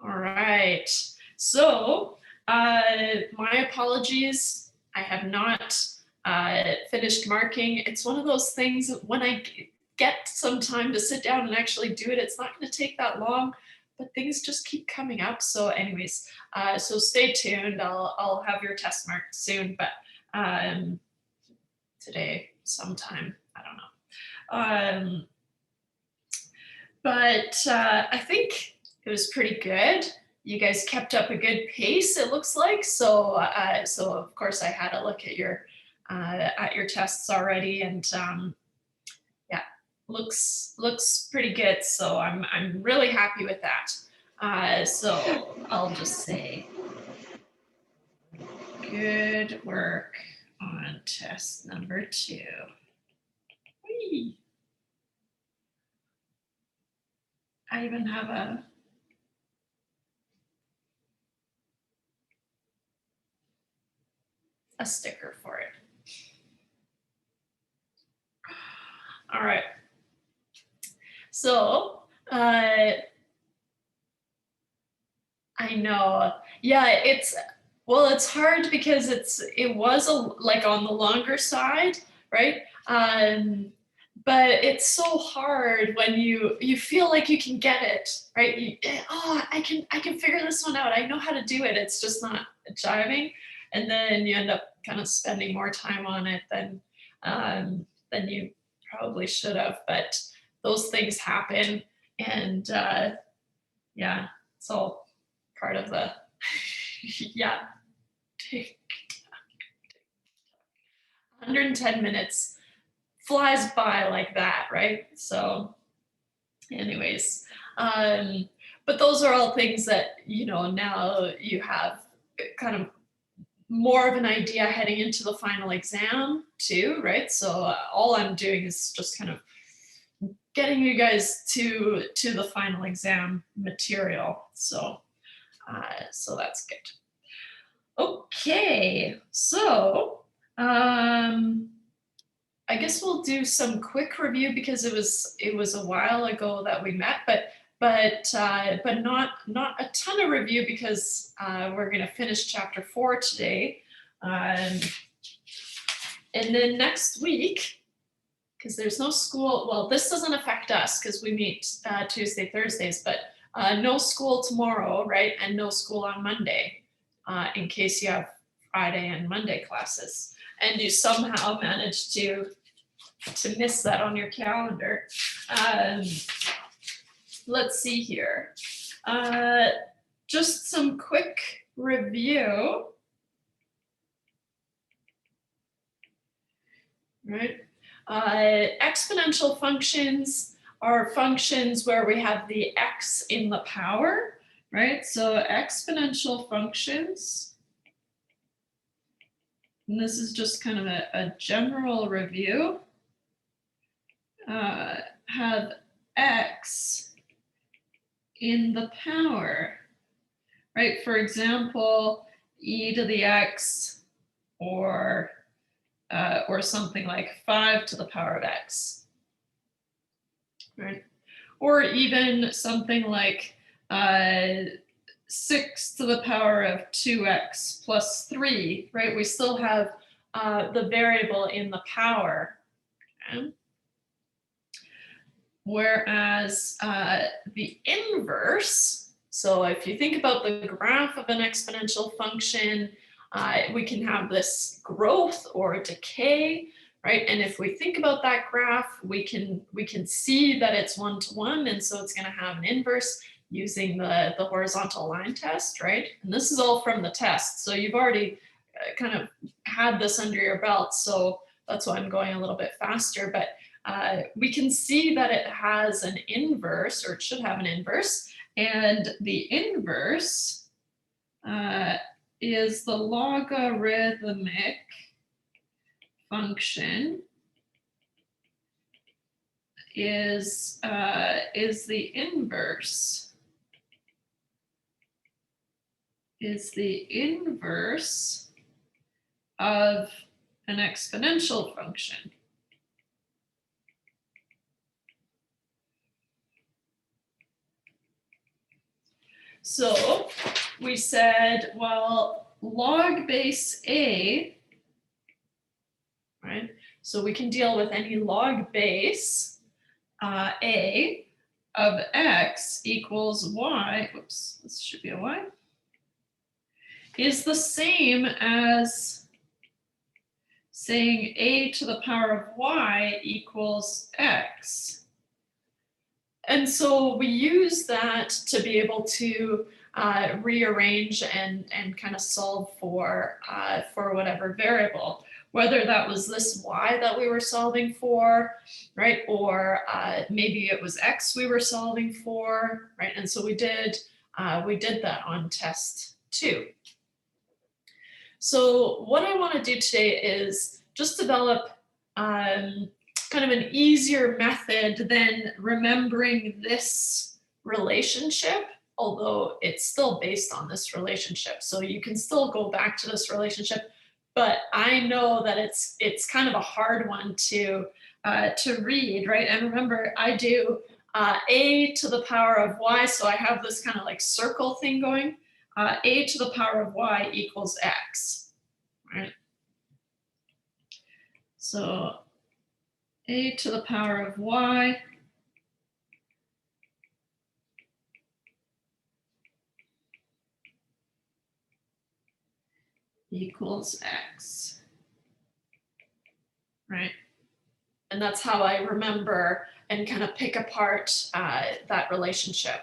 All right. So my apologies. I have not finished marking. It's one of those things that when I get some time to sit down and actually do it, it's not going to take that long, but things just keep coming up. So anyways, so stay tuned. I'll have your test marked soon, but today sometime, I don't know. But I think it was pretty good. You guys kept up a good pace, it looks like. So of course I had a look at your tests already, and yeah, looks pretty good. So I'm really happy with that. So I'll just say good work on test number 2. Whee! I even have a sticker for it. All right. So I know, yeah, it's hard because it was like on the longer side, right? But it's so hard when you feel like you can get it, right? I can figure this one out. I know how to do it. It's just not jiving, and then you end up kind of spending more time on it than you probably should have. But those things happen, and yeah, it's all part of the yeah. 110 minutes flies by like that, right? So anyways, but those are all things that, now you have kind of more of an idea heading into the final exam too, right? So all I'm doing is just kind of getting you guys to the final exam material. So that's good. Okay, so I guess we'll do some quick review because it was a while ago that we met, but not a ton of review because we're going to finish chapter 4 today, and then next week, because there's no school. Well, this doesn't affect us because we meet Tuesday, Thursdays, but no school tomorrow, right? And no school on Monday, in case you have Friday and Monday classes. And you somehow managed to miss that on your calendar. Let's see here. Just some quick review. Right. Exponential functions are functions where we have the x in the power, right? So exponential functions, and this is just kind of a general review, have x in the power, right? For example, e to the x, or something like 5 to the power of x, right? Or even something like 6 to the power of 2x plus 3, right? We still have the variable in the power. Okay? Whereas the inverse, so if you think about the graph of an exponential function, we can have this growth or decay, right? And if we think about that graph, we can see that it's 1-to-1, and so it's going to have an inverse using the horizontal line test, right? And this is all from the test, so you've already kind of had this under your belt, so that's why I'm going a little bit faster. But we can see that it has an inverse, or it should have an inverse, and the inverse is the logarithmic function is the inverse of an exponential function. So we said, well, log base A, right? So we can deal with any log base A of x equals y, whoops, this should be a y, is the same as saying a to the power of y equals x. And so we use that to be able to rearrange and kind of solve for whatever variable, whether that was this y that we were solving for, right? Or maybe it was x we were solving for, right? And so we did that on test 2. So what I want to do today is just develop kind of an easier method than remembering this relationship, although it's still based on this relationship. So you can still go back to this relationship, but I know that it's kind of a hard one to read, right? And remember, I do a to the power of y, so I have this kind of like circle thing going. A to the power of y equals x, right? So a to the power of y equals x, right? And that's how I remember and kind of pick apart that relationship.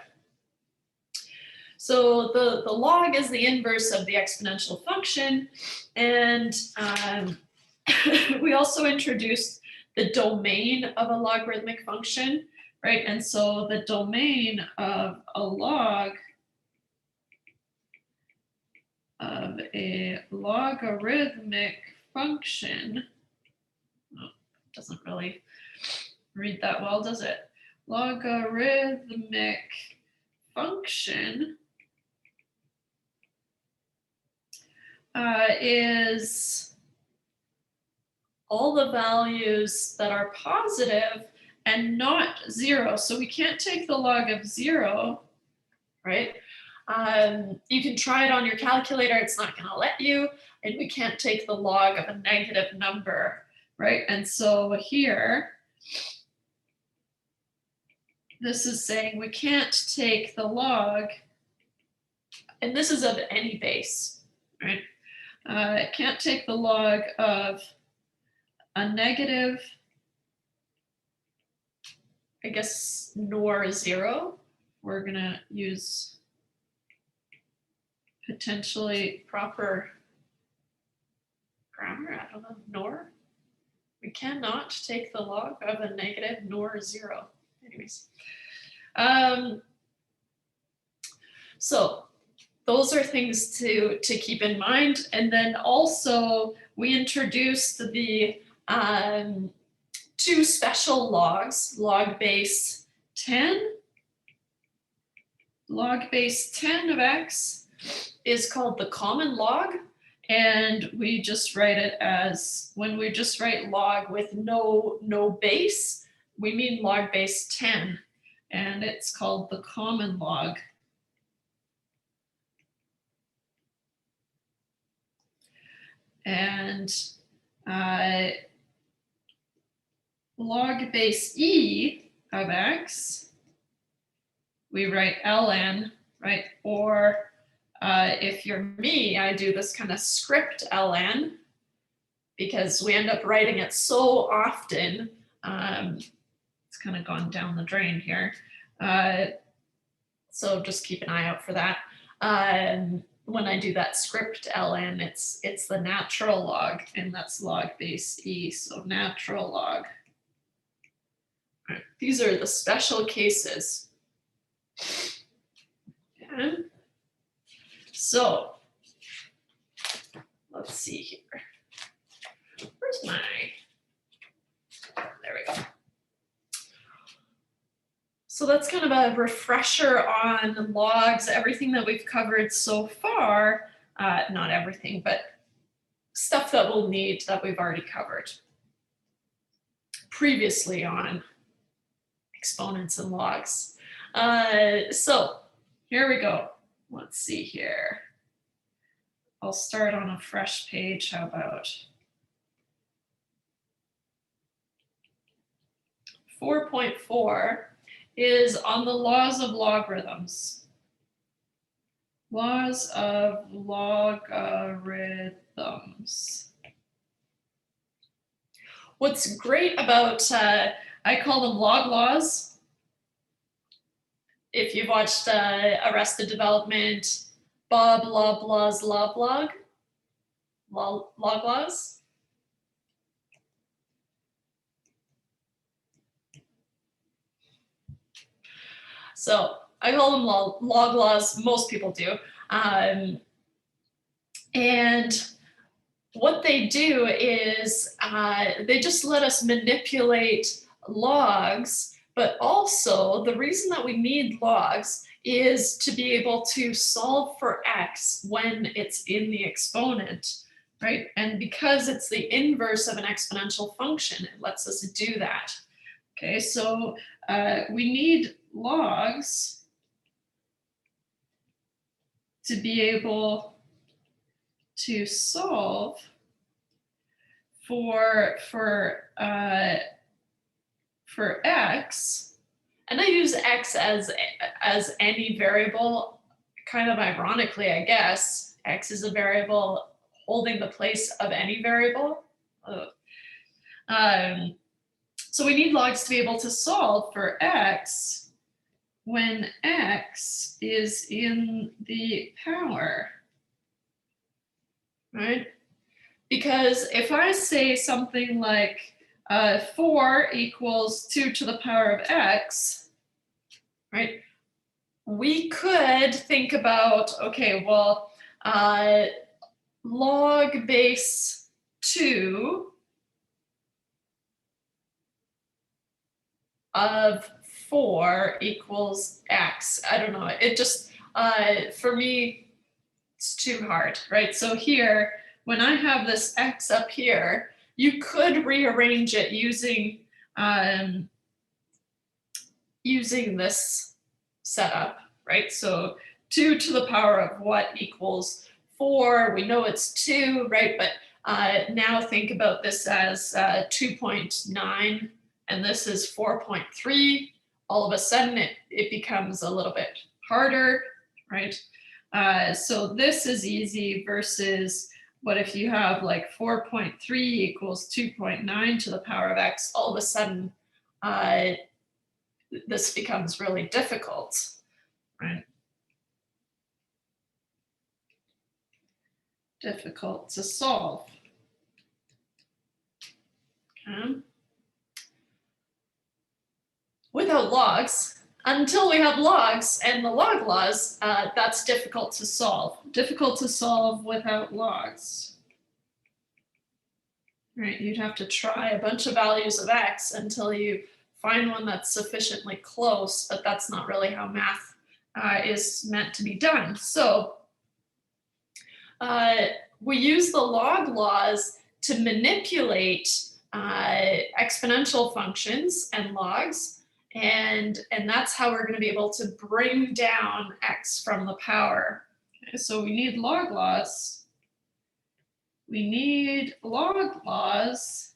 So the log is the inverse of the exponential function, and we also introduced the domain of a logarithmic function, right? And so the domain of a log of a logarithmic function, oh, doesn't really read that well, does it? Logarithmic function is all the values that are positive and not 0. So we can't take the log of 0, right? You can try it on your calculator, it's not going to let you, and we can't take the log of a negative number, right? And so here, this is saying we can't take the log, and this is of any base, right? It can't take the log of a negative, I guess, nor 0. We're going to use potentially proper grammar, I don't know, nor. We cannot take the log of a negative nor 0. Anyways. So those are things to keep in mind. And then also we introduced the 2 special logs, log base 10. Log base 10 of x is called the common log. And we just write it as, when we just write log with no base, we mean log base 10. And it's called the common log. And log base e of x, we write ln, right? Or if you're me, I do this kind of script ln, because we end up writing it so often. It's kind of gone down the drain here. So just keep an eye out for that. When I do that script ln, it's the natural log, and that's log base e, so natural log. All right, these are the special cases. Okay. So let's see here. Where's my, there we go. So that's kind of a refresher on logs, everything that we've covered so far, not everything, but stuff that we'll need that we've already covered previously on exponents and logs. So here we go. let's see here. I'll start on a fresh page, how about? 4.4 is on the laws of logarithms. Laws of logarithms. What's great about, I call them log laws. If you've watched Arrested Development, Bob Loblaw's log laws. So I call them log laws, most people do. And what they do is they just let us manipulate logs, but also the reason that we need logs is to be able to solve for x when it's in the exponent, right? And because it's the inverse of an exponential function, it lets us do that. Okay, so we need logs to be able to solve for x, and I use x as any variable, kind of ironically, I guess. X is a variable holding the place of any variable. So we need logs to be able to solve for x when x is in the power, right? Because if I say something like 4 equals 2 to the power of x, right? We could think about, okay, well, log base 2 of 4 equals x. I don't know, it just, for me, it's too hard, right? So here, when I have this x up here, you could rearrange it using this setup, right? So 2 to the power of what equals 4? We know it's 2, right? But now think about this as 2.9, and this is 4.3. All of a sudden, it becomes a little bit harder, right? So this is easy versus what if you have like 4.3 equals 2.9 to the power of x, all of a sudden, this becomes really difficult, right? Difficult to solve. Okay. Without logs, until we have logs and the log laws, that's difficult to solve. Difficult to solve without logs. Right, you'd have to try a bunch of values of x until you find one that's sufficiently close, but that's not really how math is meant to be done. So we use the log laws to manipulate exponential functions and logs. And that's how we're going to be able to bring down x from the power. Okay, so we need log laws. We need log laws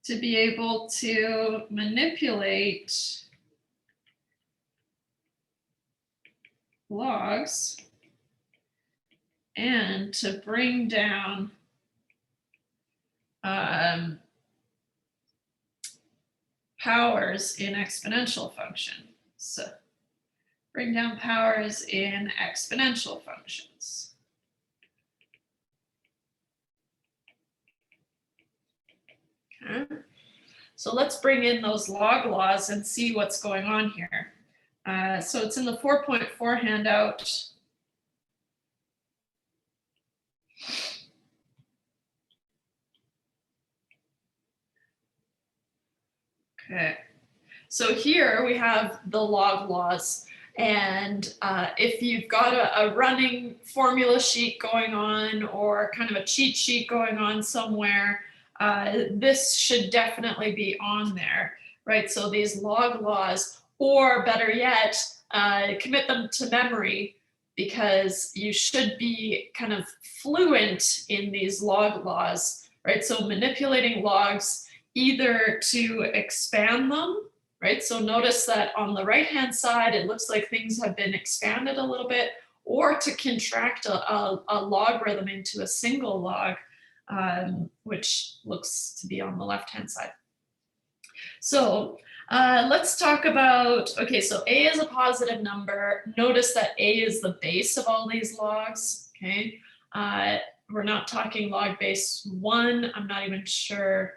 to be able to manipulate logs and to bring down powers in exponential function. So bring down powers in exponential functions. Okay. So let's bring in those log laws and see what's going on here. So it's in the 4.4 handout. Okay, so here we have the log laws, and if you've got a running formula sheet going on or kind of a cheat sheet going on somewhere, this should definitely be on there, right? So these log laws, or better yet, commit them to memory because you should be kind of fluent in these log laws, right? So manipulating logs either to expand them, right? So notice that on the right-hand side, it looks like things have been expanded a little bit, or to contract a logarithm into a single log, which looks to be on the left-hand side. So let's talk about, okay, so a is a positive number. Notice that a is the base of all these logs, okay? We're not talking log base 1. I'm not even sure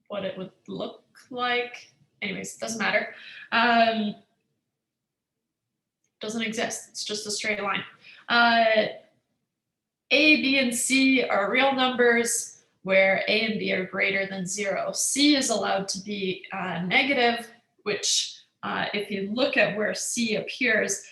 what it would look like. Anyways, doesn't matter. Doesn't exist. It's just a straight line. A, B, and C are real numbers where a and b are greater than 0. C is allowed to be negative, which if you look at where C appears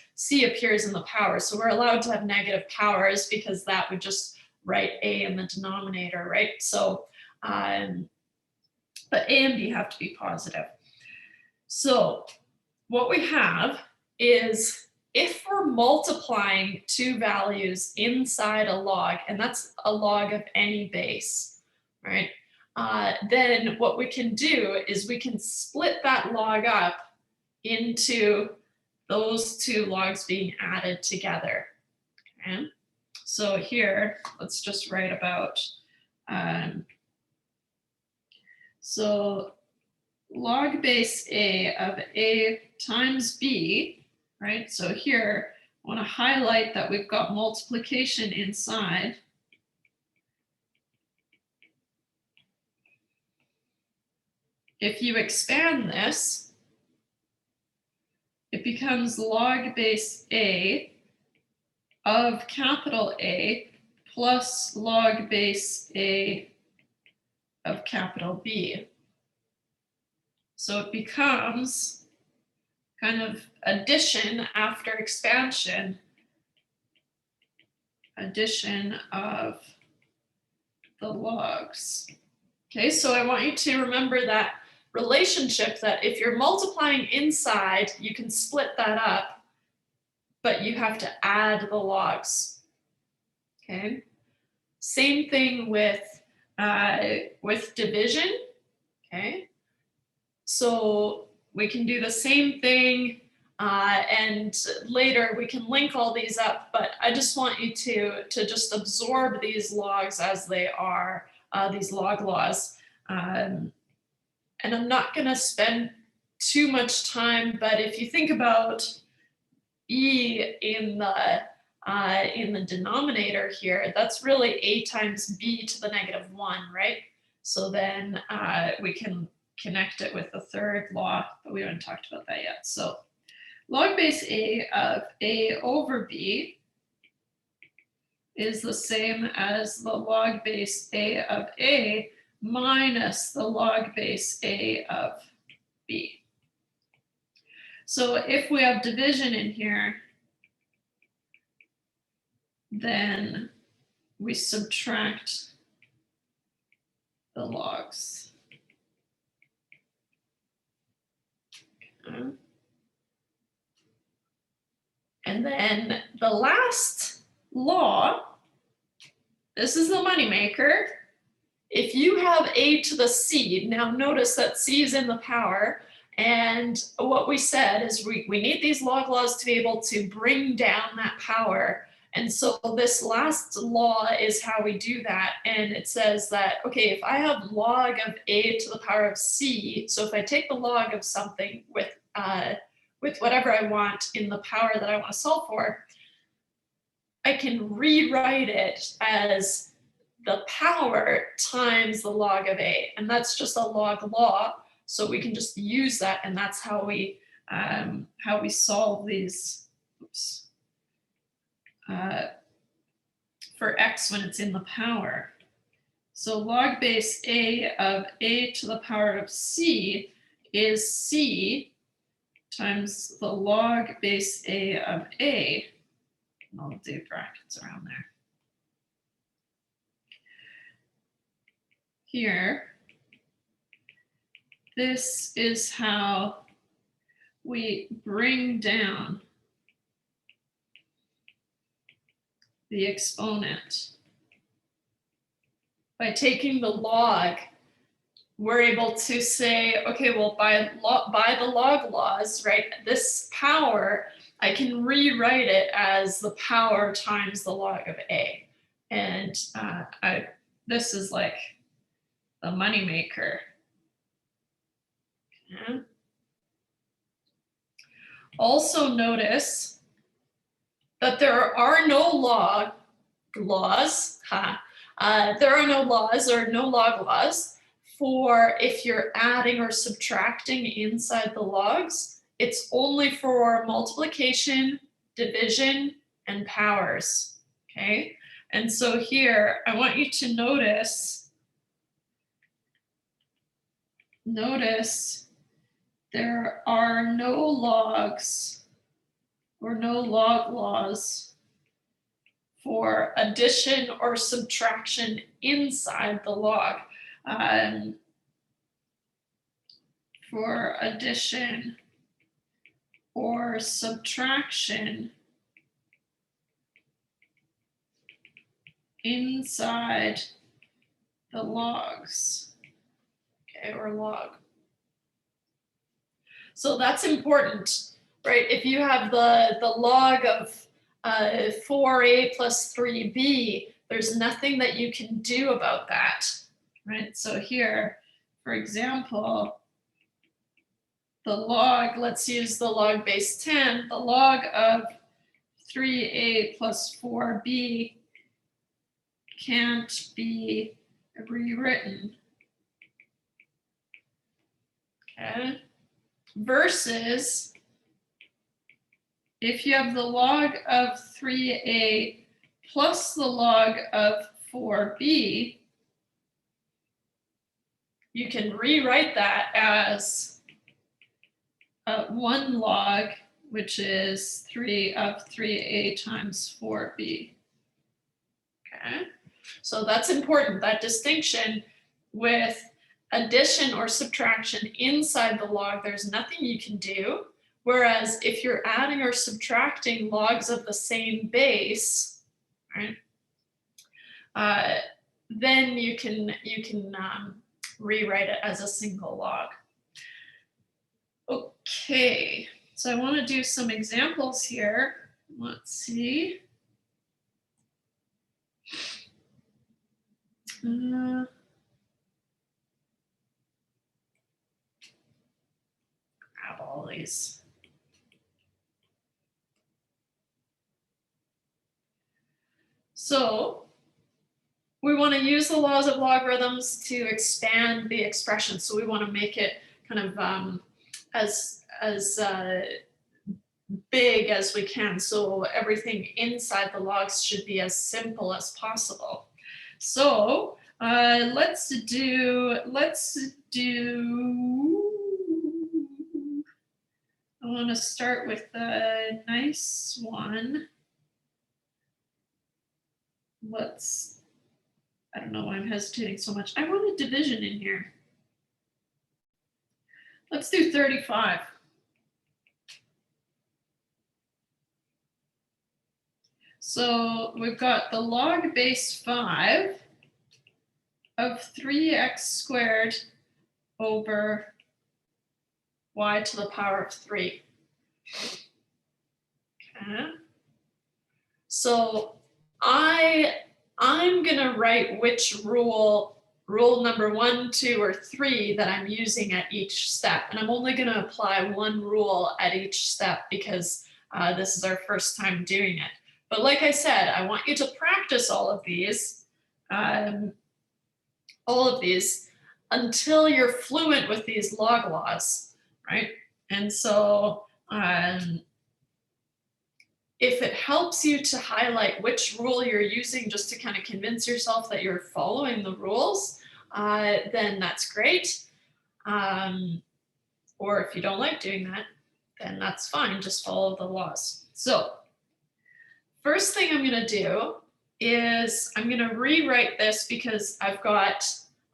in the power. So we're allowed to have negative powers because that would just write a in the denominator, right? So, but a and b have to be positive. So what we have is, if we're multiplying two values inside a log, and that's a log of any base, right? Then what we can do is we can split that log up into those two logs being added together. Okay? So here, let's just write about, so log base a of a times b, right? So here, I want to highlight that we've got multiplication inside. If you expand this, it becomes log base a of capital A plus log base a of capital B. So it becomes kind of addition after expansion, addition of the logs. Okay, so I want you to remember that relationship, that if you're multiplying inside, you can split that up, but you have to add the logs. Okay, same thing with division. Okay, so we can do the same thing, and later we can link all these up, but I just want you to just absorb these logs as they are, these log laws. And I'm not going to spend too much time, but if you think about e in the denominator here, that's really a times b to the negative 1, right? So then we can connect it with the third law, but we haven't talked about that yet. So log base a of a over b is the same as the log base a of a minus the log base a of b. So if we have division in here, then we subtract the logs. Okay. And then the last law, this is the moneymaker. If you have a to the c, now notice that c is in the power, and what we said is we need these log laws to be able to bring down that power. And so this last law is how we do that. And it says that, okay, if I have log of a to the power of c, so if I take the log of something with whatever I want in the power that I want to solve for, I can rewrite it as the power times the log of a, and that's just a log law. So we can just use that, and that's how we solve these. Oops. For x when it's in the power. So log base a of a to the power of c is c times the log base a of a. I'll do brackets around there. Here, this is how we bring down the exponent. By taking the log, we're able to say, okay, well, by the log laws, right, this power, I can rewrite it as the power times the log of a. And this is like the moneymaker. Okay. Also notice that there are no laws. There are no laws or no log laws for if you're adding or subtracting inside the logs. It's only for multiplication, division, and powers. Okay, and so here I want you to notice there are no logs or no log laws for addition or subtraction inside the log. For addition or subtraction inside the logs, okay, or log. So that's important, right? If you have the log of 4a plus 3b, there's nothing that you can do about that, right? So here, for example, the log, let's use the log base 10, the log of 3a plus 4b can't be rewritten. Okay. Versus if you have the log of 3a plus the log of 4b, you can rewrite that as 1 log, which is 3 of 3a times 4b. Okay, so that's important, that distinction with addition or subtraction inside the log, there's nothing you can do. Whereas if you're adding or subtracting logs of the same base, right, then you can rewrite it as a single log. Okay, so I want to do some examples here. Let's see. Grab all these. So we want to use the laws of logarithms to expand the expression. So we want to make it kind of as big as we can. So everything inside the logs should be as simple as possible. So let's do, I want to start with a nice one. I don't know why I'm hesitating so much. I want a division in here. Let's do 35. So we've got the log base 5 of 3x squared over y to the power of 3. Okay. So I'm gonna write which rule number 1, 2, or 3 that I'm using at each step. And I'm only gonna apply one rule at each step because this is our first time doing it. But like I said, I want you to practice all of these until you're fluent with these log laws, right? And so if it helps you to highlight which rule you're using just to kind of convince yourself that you're following the rules, then that's great. Or if you don't like doing that, then that's fine, just follow the laws. So first thing I'm gonna do is I'm gonna rewrite this because I've got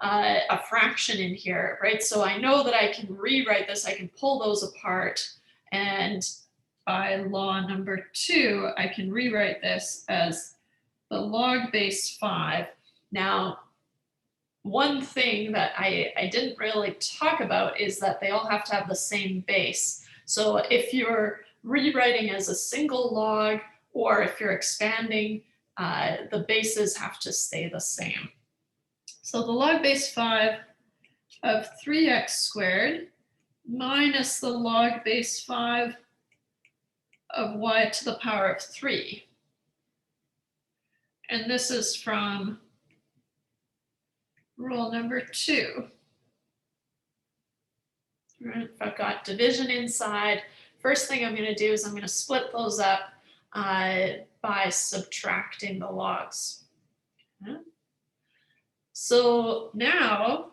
a fraction in here, right? So I know that I can rewrite this, I can pull those apart, and by law number 2, I can rewrite this as the log base 5. Now, one thing that I didn't really talk about is that they all have to have the same base. So if you're rewriting as a single log, or if you're expanding, the bases have to stay the same. So the log base 5 of 3x squared minus the log base 5 of y to the power of 3. And this is from rule number 2. Right, if I've got division inside, first thing I'm going to do is I'm going to split those up by subtracting the logs. Okay. So now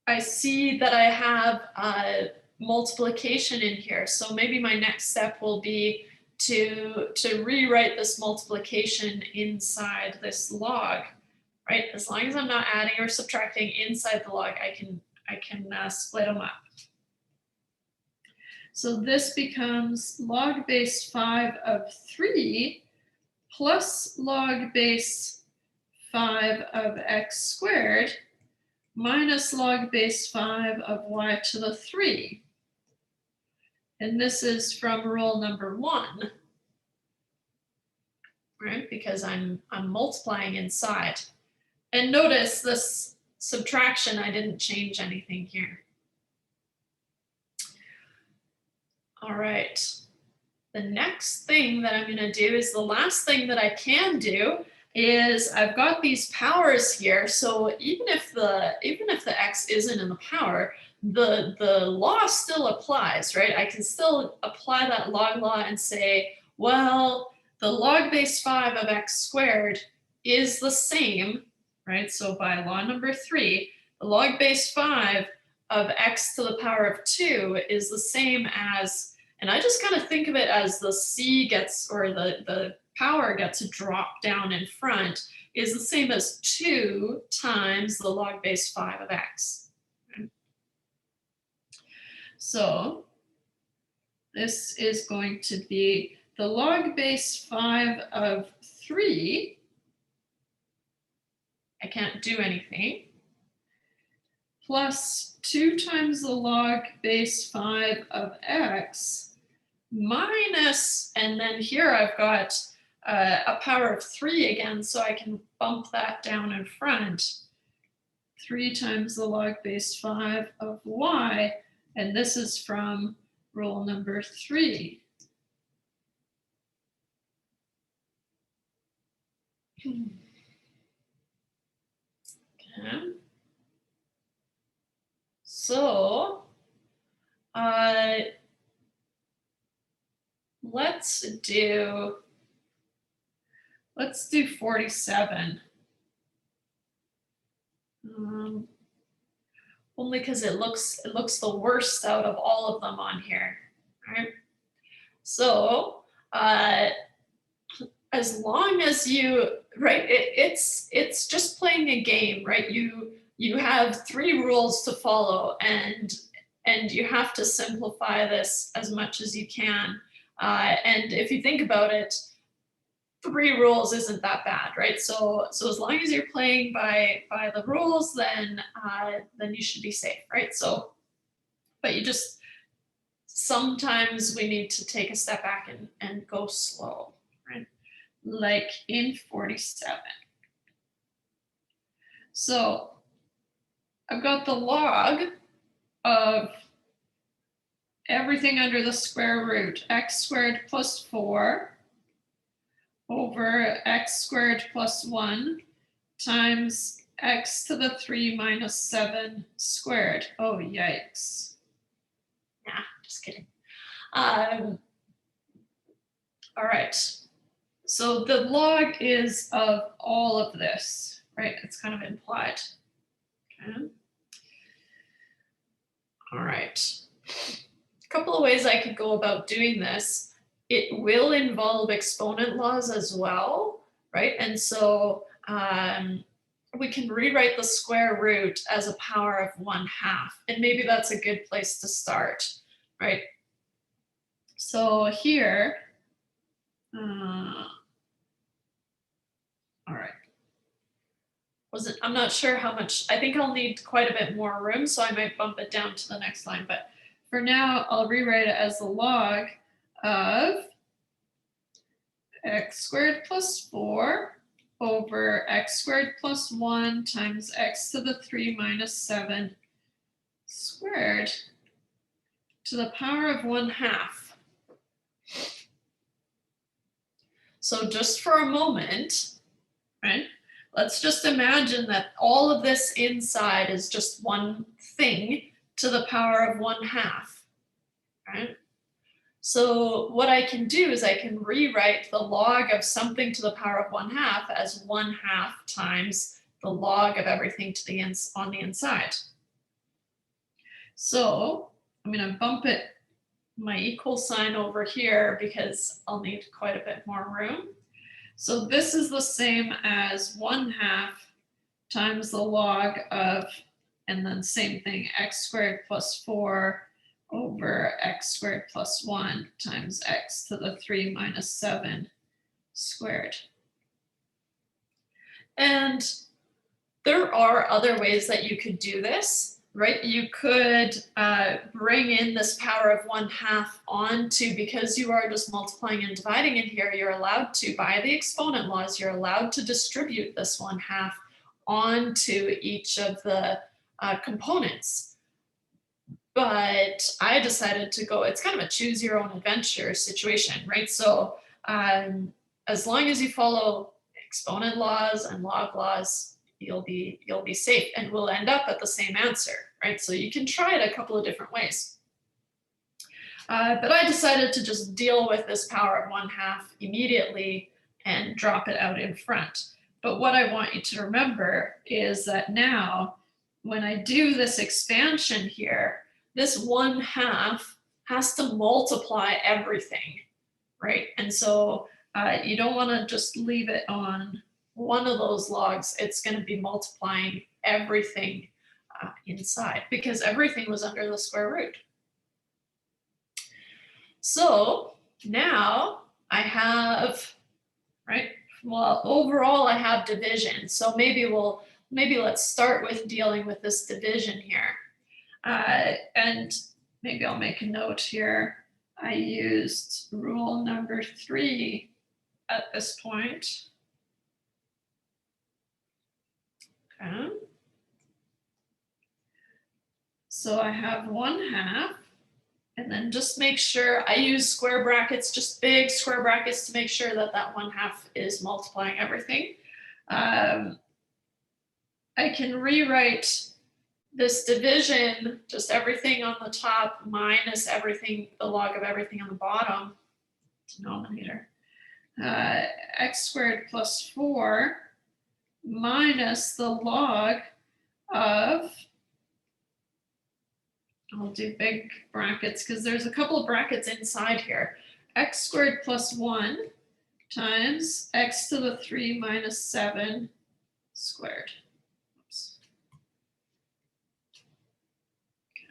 I see that I have multiplication in here. So maybe my next step will be to rewrite this multiplication inside this log. Right? As long as I'm not adding or subtracting inside the log, I can split them up. So this becomes log base 5 of 3 plus log base 5 of x squared minus log base 5 of y to the 3. And this is from rule number 1, right? Because I'm multiplying inside. And notice this subtraction, I didn't change anything here. All right. The next thing that I'm going to do is the last thing that I can do is I've got these powers here. So even if the x isn't in the power, the law still applies, right? I can still apply that log law and say, well, the log base 5 of x squared is the same, right? So by law number 3, the log base 5 of x to the power of 2 is the same as, and I just kind of think of it as the c gets, or the power gets dropped down in front, is the same as 2 times the log base 5 of x. Okay. So this is going to be the log base 5 of 3. I can't do anything, plus 2 times the log base 5 of x minus, and then here I've got a power of 3 again, so I can bump that down in front. 3 times the log base 5 of y, and this is from rule number 3. Okay. So let's do 47. Only because it looks the worst out of all of them on here. Right? So as long as you, right, it's just playing a game, right? You have 3 rules to follow, and you have to simplify this as much as you can. And if you think about it, 3 rules isn't that bad, right? So as long as you're playing by the rules, then you should be safe, right? So, but you just, sometimes we need to take a step back and go slow, right? Like in 47. So I've got the log of everything under the square root, x squared plus 4 over x squared plus 1 times x to the 3 minus 7 squared. Oh, yikes. Nah, just kidding. All right. So the log is of all of this, right? It's kind of implied. Okay. All right. A couple of ways I could go about doing this. It will involve exponent laws as well, right? And so we can rewrite the square root as a power of 1/2, and maybe that's a good place to start, right? So here, I'm not sure how much, I think I'll need quite a bit more room, so I might bump it down to the next line. But for now, I'll rewrite it as the log of x squared plus 4 over x squared plus 1 times x to the 3 minus 7 squared to the power of 1/2. So just for a moment, right, let's just imagine that all of this inside is just one thing to the power of 1/2, right? So what I can do is I can rewrite the log of something to the power of 1/2 as 1/2 times the log of everything to the on the inside. So I'm going to bump my equal sign over here because I'll need quite a bit more room. So this is the same as 1/2 times the log of, and then same thing, x squared plus 4 over x squared plus 1 times x to the 3 minus 7 squared. And there are other ways that you could do this, right? You could bring in this power of 1/2 onto, because you are just multiplying and dividing in here, you're allowed to, by the exponent laws, you're allowed to distribute this 1/2 onto each of the components. But I decided to go, it's kind of a choose your own adventure situation, right? So as long as you follow exponent laws and log laws, you'll be safe, and we'll end up at the same answer, right? So you can try it a couple of different ways. But I decided to just deal with this power of 1/2 immediately and drop it out in front. But what I want you to remember is that now, when I do this expansion here, this 1/2 has to multiply everything, right? And so you don't want to just leave it on one of those logs. It's going to be multiplying everything inside, because everything was under the square root. So now I have, right, well, overall I have division. So maybe let's start with dealing with this division here. And maybe I'll make a note here. I used rule number 3 at this point. Okay. So I have 1/2, and then just make sure I use square brackets, just big square brackets, to make sure that that 1/2 is multiplying everything. I can rewrite this division, just everything on the top minus everything, the log of everything on the bottom, denominator. X squared plus 4 minus the log of, I'll do big brackets because there's a couple of brackets inside here, x squared plus 1 times x to the 3 minus 7 squared.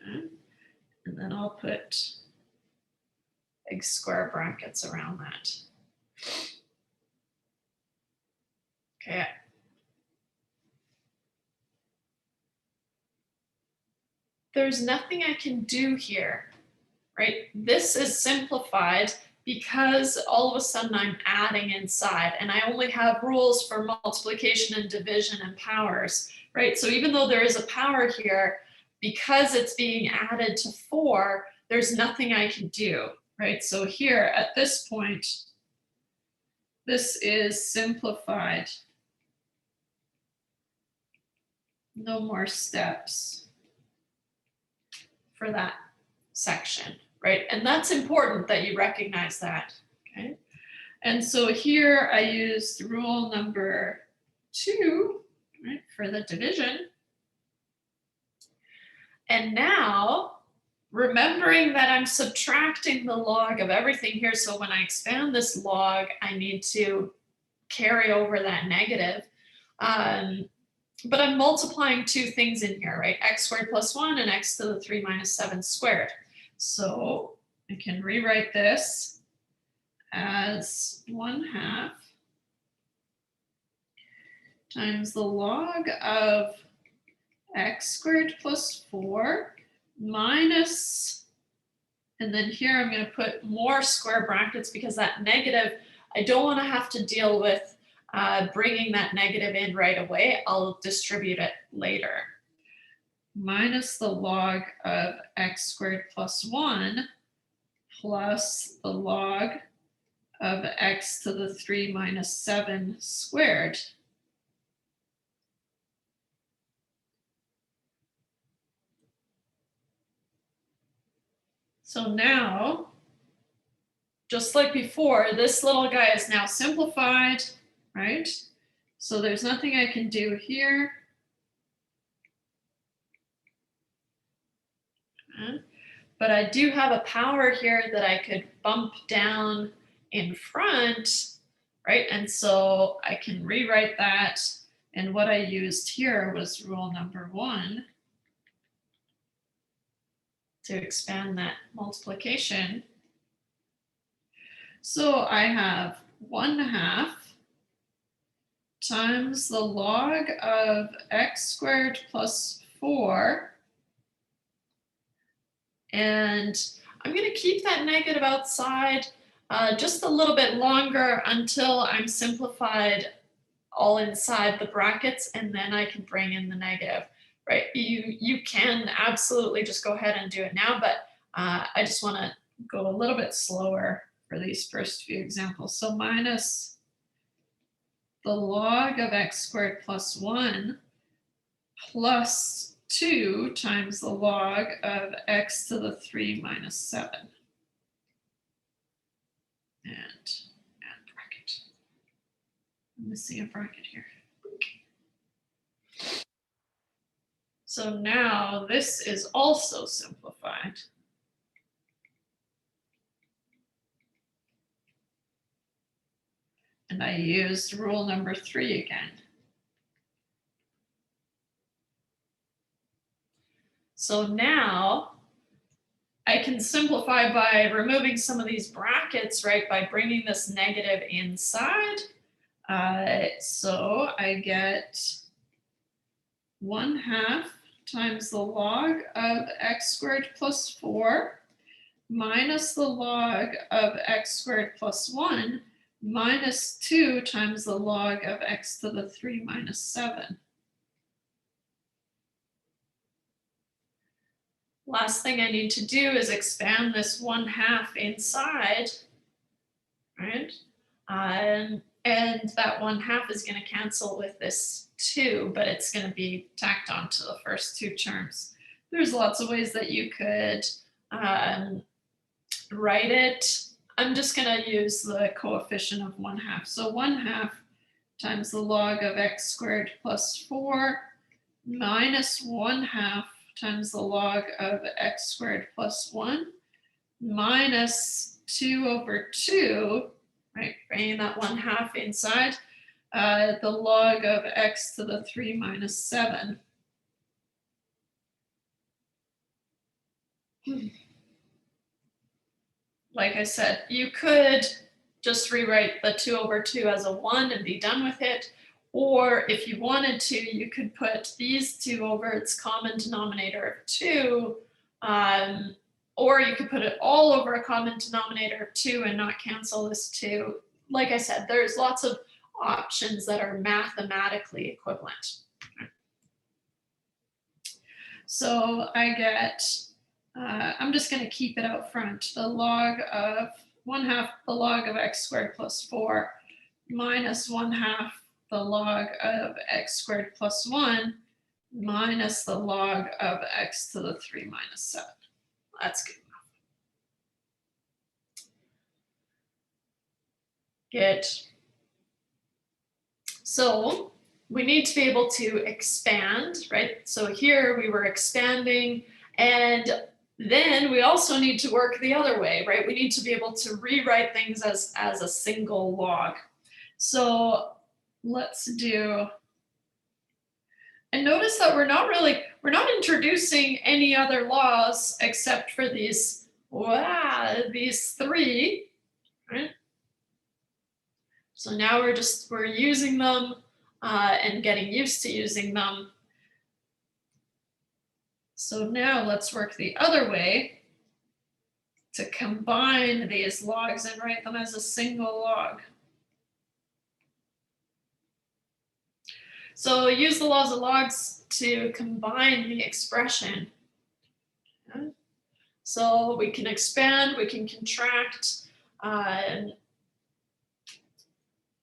Okay. And then I'll put big square brackets around that. Okay. There's nothing I can do here, right? This is simplified because all of a sudden I'm adding inside, and I only have rules for multiplication and division and powers, right? So even though there is a power here, because it's being added to 4, there's nothing I can do, right? So here at this point, this is simplified. No more steps for that section, right? And that's important that you recognize that, okay? And so here I used rule number 2, right, for the division. And now, remembering that I'm subtracting the log of everything here, so when I expand this log, I need to carry over that negative. But I'm multiplying 2 things in here, right? X squared plus 1 and x to the 3 minus 7 squared. So I can rewrite this as 1/2 times the log of x squared plus 4 minus, and then here I'm going to put more square brackets because that negative, I don't want to have to deal with bringing that negative in right away. I'll distribute it later. Minus the log of x squared plus 1 plus the log of x to the 3 minus 7 squared. So now, just like before, this little guy is now simplified, right? So there's nothing I can do here. But I do have a power here that I could bump down in front, right? And so I can rewrite that. And what I used here was rule number 1 to expand that multiplication. So I have 1/2 times the log of x squared plus 4. And I'm going to keep that negative outside just a little bit longer until I'm simplified all inside the brackets, and then I can bring in the negative, right? You can absolutely just go ahead and do it now, but I just want to go a little bit slower for these first few examples. So minus the log of x squared plus 1 plus 2 times the log of x to the 3 minus 7. And add bracket. I'm missing a bracket here. So now this is also simplified. And I used rule number 3 again. So now I can simplify by removing some of these brackets, right? By bringing this negative inside. So I get 1/2 times the log of x squared plus 4 minus the log of x squared plus 1 minus 2 times the log of x to the 3 minus 7. Last thing I need to do is expand this 1/2 inside, right? And that 1/2 is going to cancel with this 2, but it's going to be tacked onto the first 2 terms. There's lots of ways that you could write it. I'm just going to use the coefficient of 1/2. So 1/2 times the log of x squared plus 4 minus 1/2 times the log of x squared plus 1 minus 2/2, right? Bringing that 1/2 inside, the log of x to the 3 minus 7. Like I said, you could just rewrite the 2/2 as a 1 and be done with it. Or if you wanted to, you could put these 2 over its common denominator of 2, or you could put it all over a common denominator of 2 and not cancel this 2. Like I said, there's lots of options that are mathematically equivalent. So I get, I'm just going to keep it out front, the log of 1/2 the log of x squared plus 4 minus 1/2 the log of x squared plus 1 minus the log of x to the 3 minus 7. That's good enough. Good. So we need to be able to expand, right? So here we were expanding, and then we also need to work the other way, right? We need to be able to rewrite things as a single log. So let's do, and notice that we're not introducing any other laws except for these 3, right? So now we're using them and getting used to using them. So now let's work the other way to combine these logs and write them as a single log. So use the laws of logs to combine the expression. Okay. So we can expand, we can contract,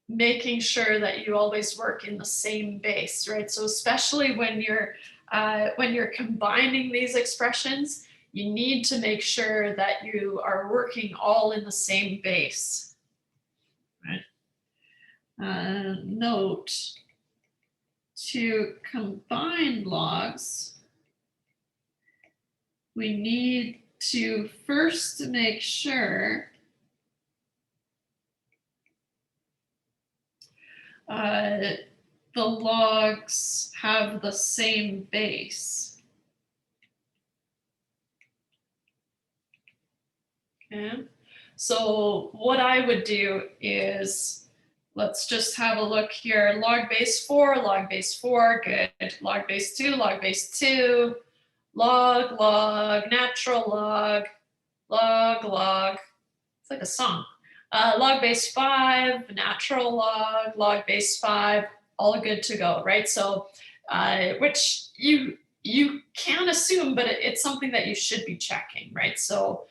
making sure that you always work in the same base, right? So especially when you're combining these expressions, you need to make sure that you are working all in the same base, right? Note, to combine logs, we need to first make sure the logs have the same base. Okay, so what I would do is, let's just have a look here. Log base 4, good. Log base 2, log, log, natural log, log, log. It's like a song. Log base 5, natural log, log base 5, all good to go, right? So, which you can assume, but it's something that you should be checking, right? So,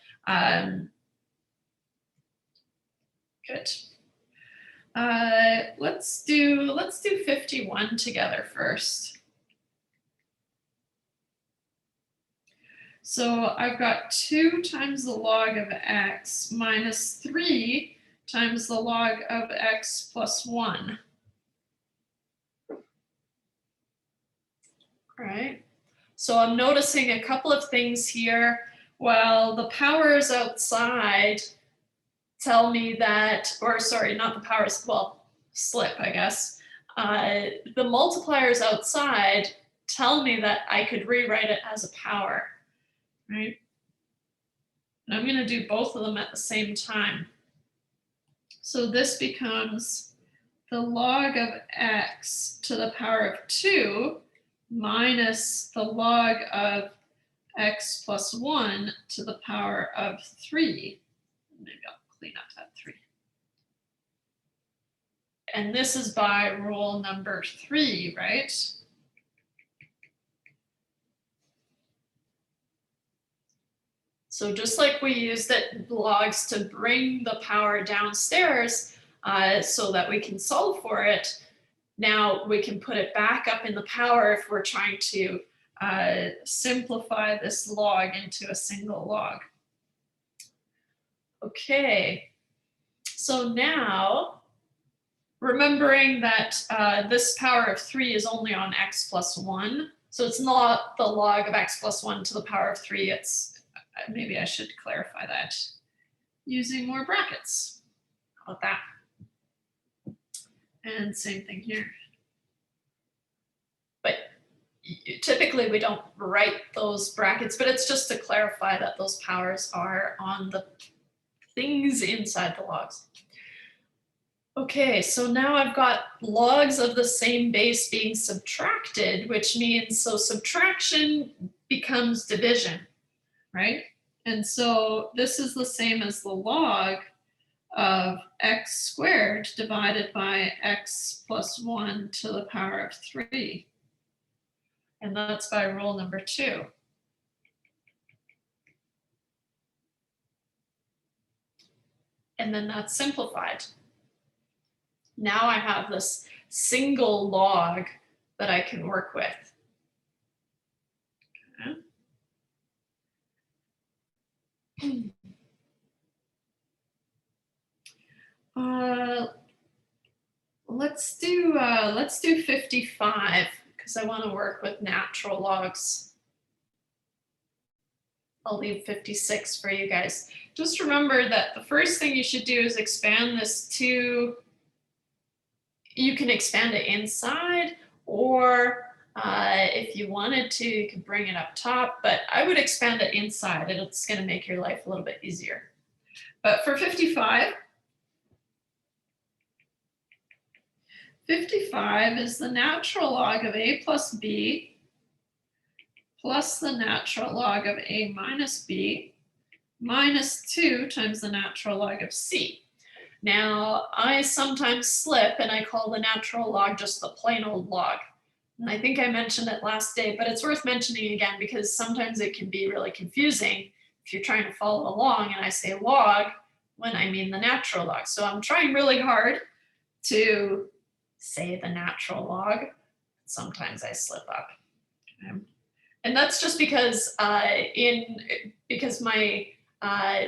good. Let's do 51 together first. So I've got 2 times the log of x minus 3 times the log of x plus 1. All right. So I'm noticing a couple of things here. Well, the powers outside tell me that, or sorry, not the powers, well, slip, I guess. The multipliers outside tell me that I could rewrite it as a power, right? And I'm going to do both of them at the same time. So this becomes the log of x to the power of 2 minus the log of x plus 1 to the power of 3. Maybe I'll clean up that 3. And this is by rule number 3, right? So just like we used it logs to bring the power downstairs so that we can solve for it, now we can put it back up in the power if we're trying to simplify this log into a single log. Okay, so now remembering that this power of 3 is only on x plus 1, so it's not the log of x plus 1 to the power of 3, it's, maybe I should clarify that using more brackets. How about that? And same thing here. But typically we don't write those brackets, but it's just to clarify that those powers are on the things inside the logs. Okay, so now I've got logs of the same base being subtracted, which means so subtraction becomes division, right? And so this is the same as the log of x squared divided by x plus 1 to the power of 3. And that's by rule number 2. And then that's simplified. Now I have this single log that I can work with. Okay. Let's do 55 because I want to work with natural logs. I'll leave 56 for you guys. Just remember that the first thing you should do is expand this to, you can expand it inside, or if you wanted to, you can bring it up top, but I would expand it inside. It's going to make your life a little bit easier. But for 55, 55 is the natural log of a plus b plus the natural log of a minus b minus 2 times the natural log of c. Now, I sometimes slip and I call the natural log just the plain old log. And I think I mentioned it last day, but it's worth mentioning again because sometimes it can be really confusing if you're trying to follow along and I say log when I mean the natural log. So I'm trying really hard to say the natural log. Sometimes I slip up. And that's just because my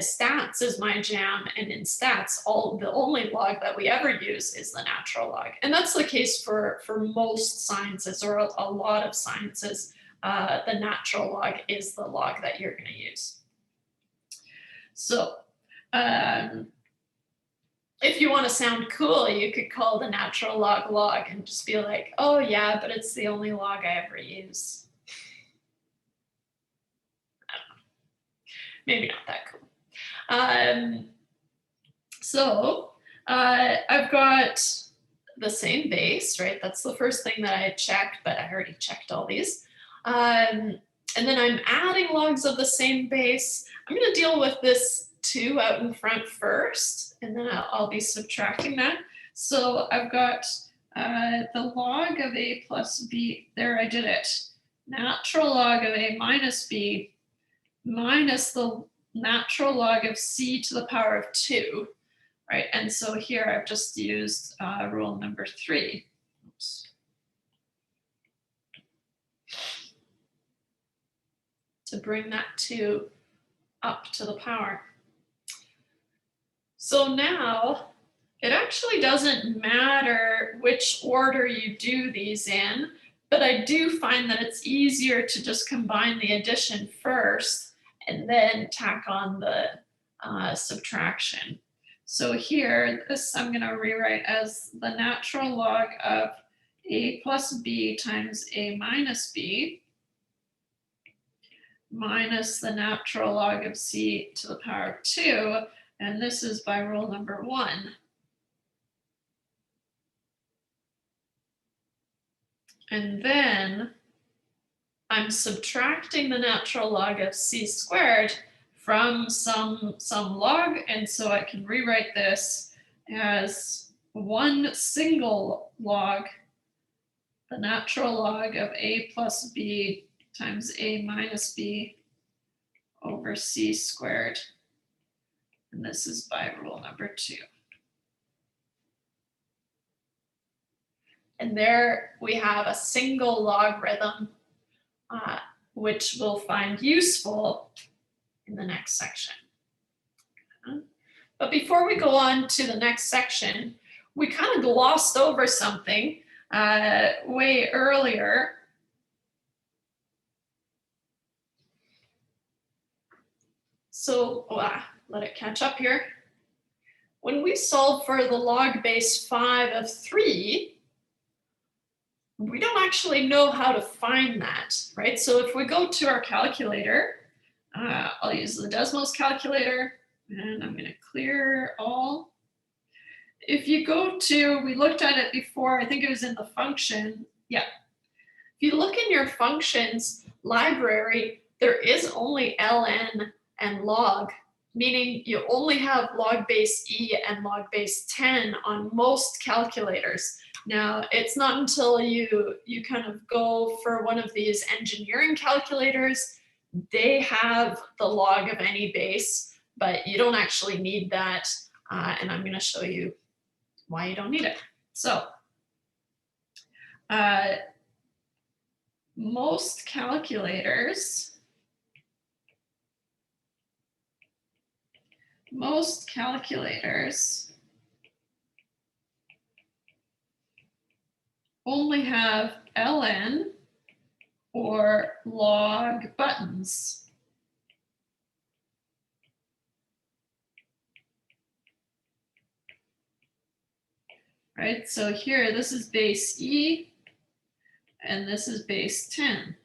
stats is my jam, and in stats, the only log that we ever use is the natural log. And that's the case for most sciences, or a lot of sciences. The natural log is the log that you're going to use. So if you want to sound cool, you could call the natural log log and just be like, oh yeah, but it's the only log I ever use. Maybe not that cool. I've got the same base, right? That's the first thing that I checked, but I already checked all these. And then I'm adding logs of the same base. I'm going to deal with this 2 out in front first, and then I'll be subtracting that. So I've got the log of a plus b, there I did it. Natural log of a minus b minus the natural log of c to the power of 2, right? And so here I've just used rule number 3. Oops. To bring that 2 up to the power. So now it actually doesn't matter which order you do these in, but I do find that it's easier to just combine the addition first and then tack on the subtraction. So here, this I'm going to rewrite as the natural log of a plus b times a minus b minus the natural log of c to the power of 2, and this is by rule number 1. And then I'm subtracting the natural log of c squared from some log, and so I can rewrite this as one single log, the natural log of a plus b times a minus b over c squared, and this is by rule number 2. And there we have a single logarithm, which we'll find useful in the next section. But before we go on to the next section, we kind of glossed over something way earlier. So let it catch up here. When we solve for the log base 5 of 3, we don't actually know how to find that, right? So if we go to our calculator, I'll use the Desmos calculator, and I'm going to clear all. If you go to, we looked at it before, I think it was in the function. Yeah. If you look in your functions library, there is only ln and log, meaning you only have log base e and log base 10 on most calculators. Now, it's not until you kind of go for one of these engineering calculators, they have the log of any base, but you don't actually need that. And I'm going to show you why you don't need it. So most calculators only have ln or log buttons. Right, so here, this is base E, and this is base 10.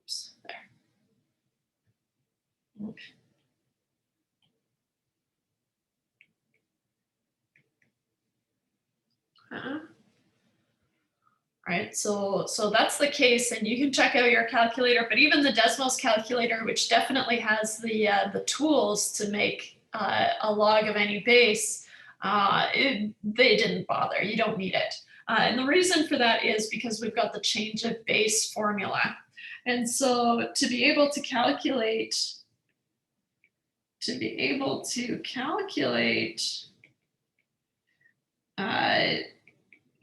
Oops, there. Okay. Right, so that's the case, and you can check out your calculator, but even the Desmos calculator, which definitely has the tools to make a log of any base, they didn't bother. You don't need it. And the reason for that is because we've got the change of base formula. And so to be able to calculate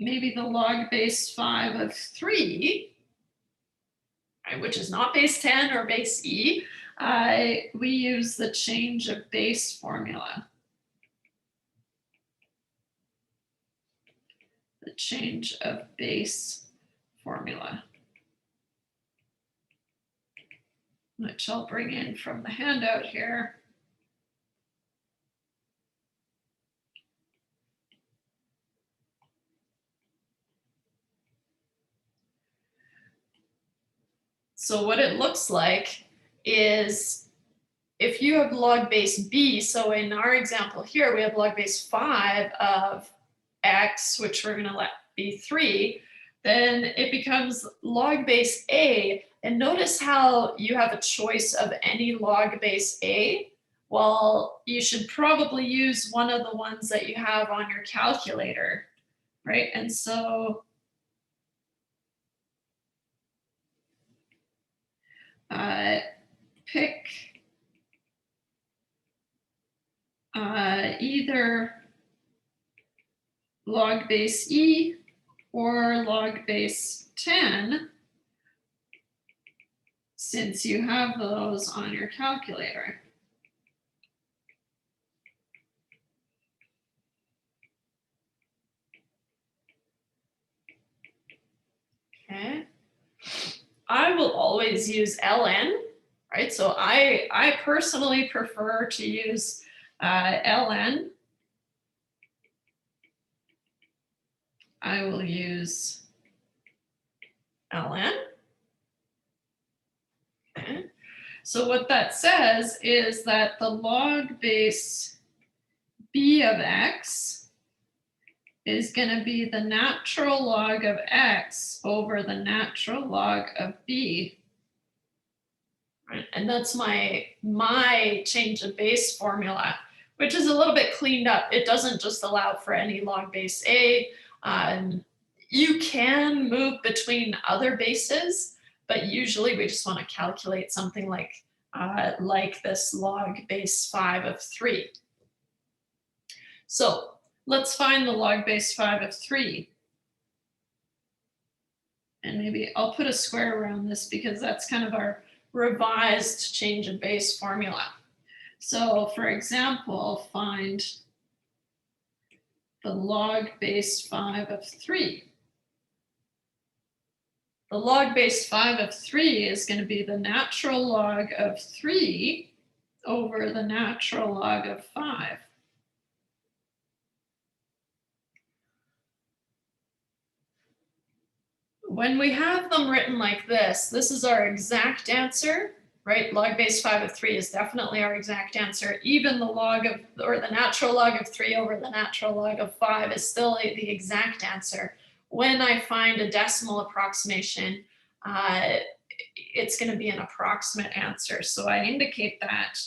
maybe the log base 5 of 3, right, which is not base 10 or base e, we use the change of base formula. The change of base formula, which I'll bring in from the handout here. So what it looks like is if you have log base b, so in our example here, we have log base 5 of x, which we're going to let be 3, then it becomes log base a. And notice how you have a choice of any log base a. Well, you should probably use one of the ones that you have on your calculator, right? And so pick either log base e or log base 10, since you have those on your calculator. Okay. I will always use ln, right? So I personally prefer to use ln. I will use ln. Okay. So what that says is that the log base b of x is going to be the natural log of x over the natural log of b. Right? And that's my change of base formula, which is a little bit cleaned up. It doesn't just allow for any log base a. You can move between other bases, but usually we just want to calculate something like this log base 5 of 3. So let's find the log base 5 of 3. And maybe I'll put a square around this because that's kind of our revised change of base formula. So for example, find the log base 5 of 3. The log base 5 of 3 is going to be the natural log of 3 over the natural log of 5. When we have them written like this is our exact answer, right? Log base 5 of 3 is definitely our exact answer. Even the log of, or the natural log of 3 over the natural log of 5 is still the exact answer. When I find a decimal approximation, it's going to be an approximate answer. So I indicate that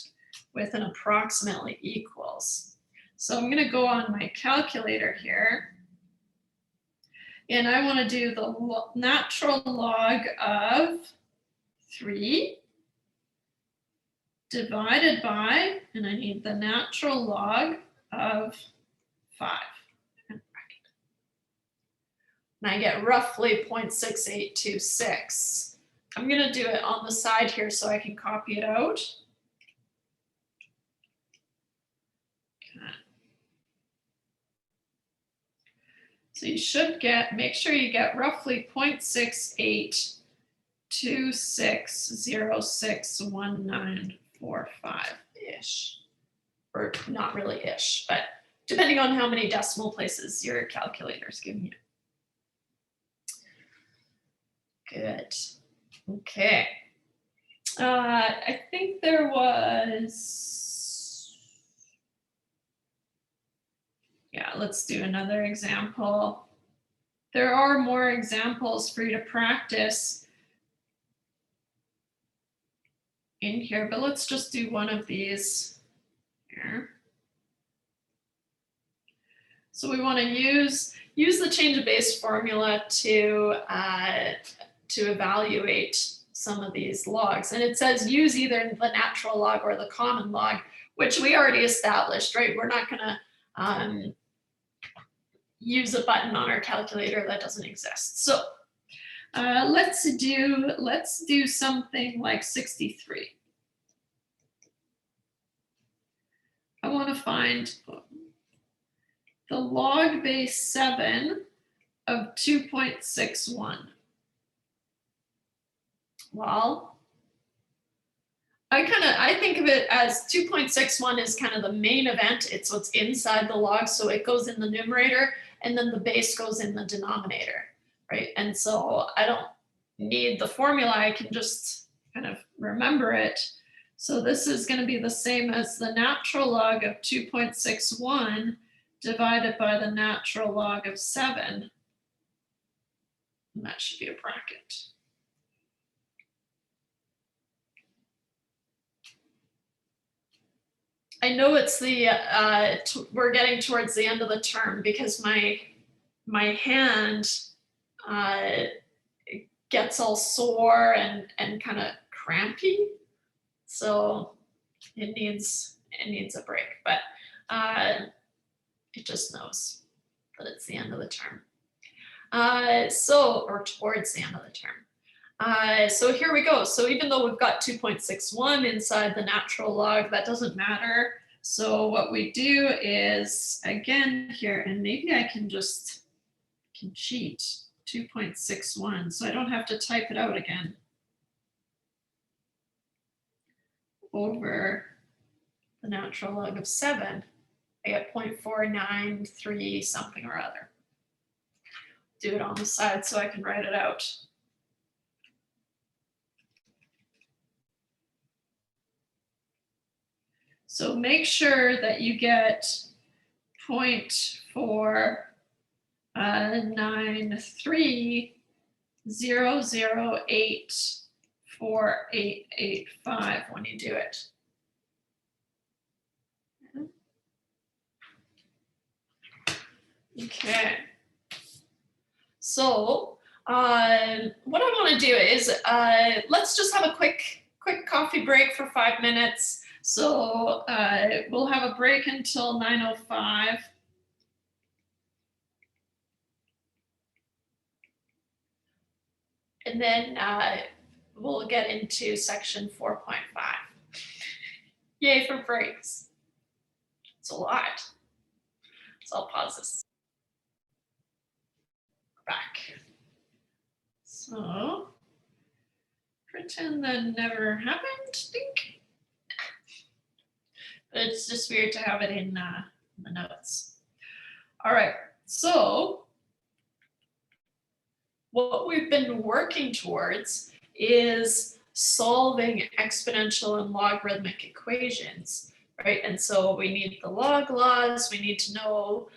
with an approximately equals. So I'm going to go on my calculator here. And I want to do the natural log of 3 divided by, and I need the natural log of 5. And I get roughly 0.6826. I'm going to do it on the side here so I can copy it out. Okay. So you should make sure you get roughly 0.6826061945-ish. Or not really ish, but depending on how many decimal places your calculator is giving you. Good. Okay. I think there was, yeah, let's do another example. there are more examples for you to practice in here, but let's just do one of these here. So we want to use the change of base formula to evaluate some of these logs. And it says use either the natural log or the common log, which we already established, right? We're not going to use a button on our calculator that doesn't exist. So let's do something like 63. I want to find the log base 7 of 2.61. Well, I think of it as 2.61 is kind of the main event. It's what's inside the log, so it goes in the numerator, and then the base goes in the denominator, right? And so I don't need the formula. I can just kind of remember it. So this is going to be the same as the natural log of 2.61 divided by the natural log of 7. And that should be a bracket. I know it's the, we're getting towards the end of the term because my hand gets all sore and kind of crampy. So it needs a break, but it just knows that it's the end of the term. Or towards the end of the term. So here we go. So even though we've got 2.61 inside the natural log, that doesn't matter. So what we do is, again here, and maybe I can cheat, 2.61, so I don't have to type it out again, over the natural log of 7. I get 0.493 something or other. Do it on the side so I can write it out. So make sure that you get 0.49300848885 when you do it. Okay. So what I want to do is let's just have a quick coffee break for 5 minutes. So we'll have a break until 9:05. And then we'll get into section 4.5. Yay for breaks. It's a lot. So I'll pause this. Back. So pretend that never happened, think. But it's just weird to have it in the notes. All right, so what we've been working towards is solving exponential and logarithmic equations, right? And so we need the log laws, we need to know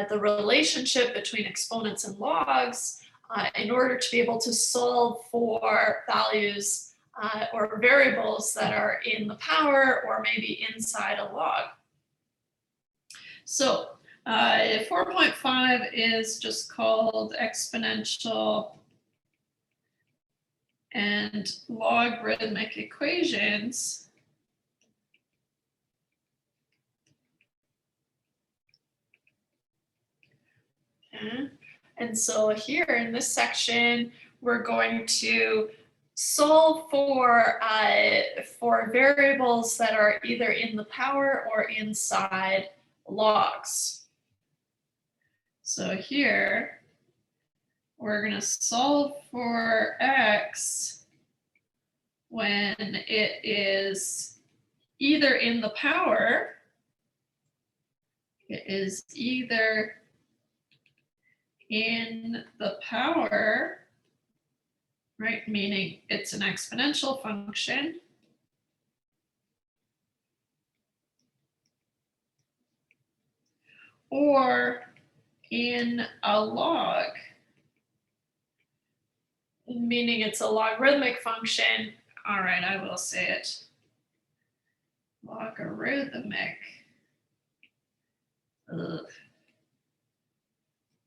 the relationship between exponents and logs in order to be able to solve for values or variables that are in the power or maybe inside a log. So 4.5 is just called exponential and logarithmic equations. Okay. And so here in this section, we're going to solve for variables that are either in the power or inside logs. So here, we're going to solve for x when it is either in the power, it is either in the power, right, meaning it's an exponential function, or in a log, meaning it's a logarithmic function. All right, I will say it. Logarithmic. Ugh.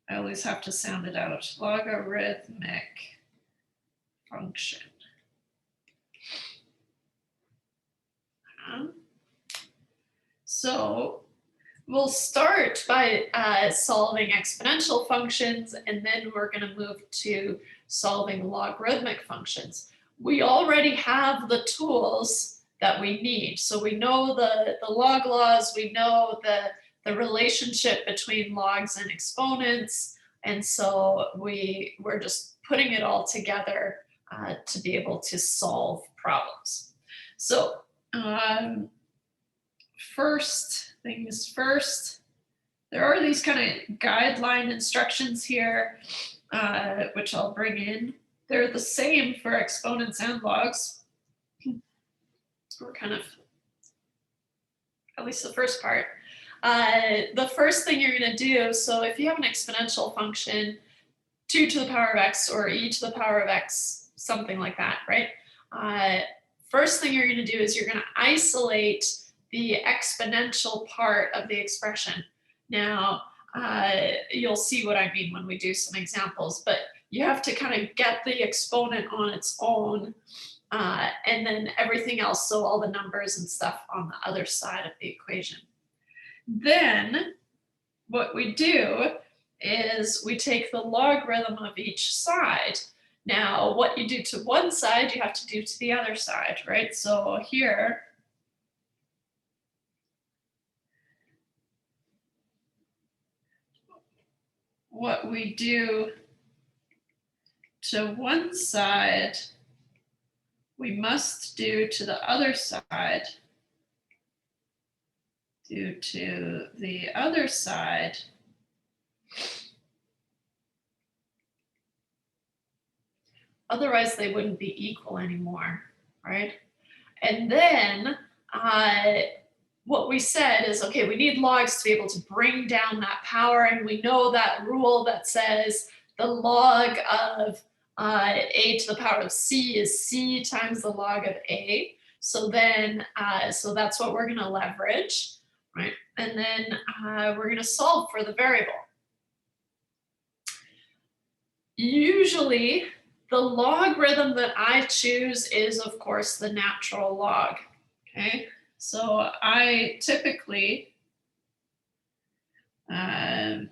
I always have to sound it out. Logarithmic function. So we'll start by solving exponential functions, and then we're going to move to solving logarithmic functions. We already have the tools that we need. So we know the log laws, we know the relationship between logs and exponents, and so we're just putting it all together to be able to solve problems. So first things first, there are these kind of guideline instructions here, which I'll bring in. They're the same for exponents and logs. We're kind of, at least the first part. The first thing you're going to do, so if you have an exponential function, 2 to the power of x or e to the power of x, something like that, right? First thing you're going to do is you're going to isolate the exponential part of the expression. Now, you'll see what I mean when we do some examples, but you have to kind of get the exponent on its own, and then everything else, so all the numbers and stuff on the other side of the equation. Then what we do is we take the logarithm of each side. Now, what you do to one side, you have to do to the other side, right? So here, what we do to one side, we must do to the other side, due to the other side. Otherwise, they wouldn't be equal anymore, right? And then what we said is, okay, we need logs to be able to bring down that power, and we know that rule that says the log of a to the power of c is c times the log of a. So then, so that's what we're going to leverage, right? And then we're going to solve for the variable. Usually, the logarithm that I choose is, of course, the natural log, okay? So I typically, I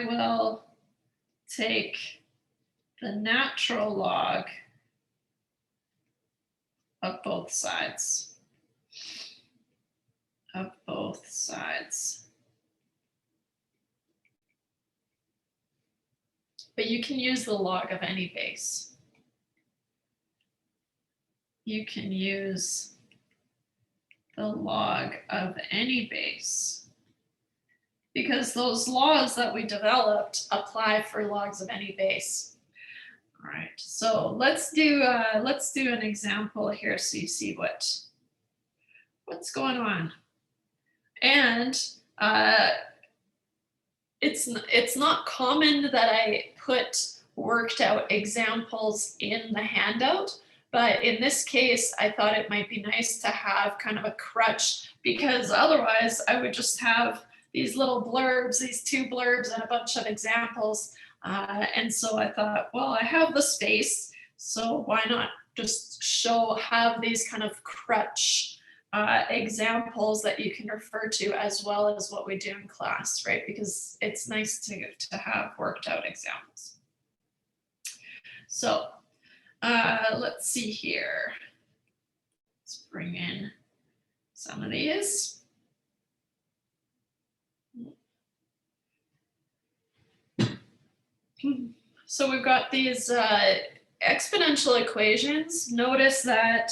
will take the natural log of both sides. But you can use the log of any base. You can use the log of any base, because those laws that we developed apply for logs of any base. All right, so let's do an example here so you see what's going on. And it's not common that I put worked out examples in the handout, but in this case, I thought it might be nice to have kind of a crutch, because otherwise I would just have these little blurbs, these 2 blurbs and a bunch of examples. And so I thought, well, I have the space, so why not just have these kind of crutch examples that you can refer to as well as what we do in class, right? Because it's nice to have worked out examples. So let's see here. Let's bring in some of these. So we've got these exponential equations. Notice that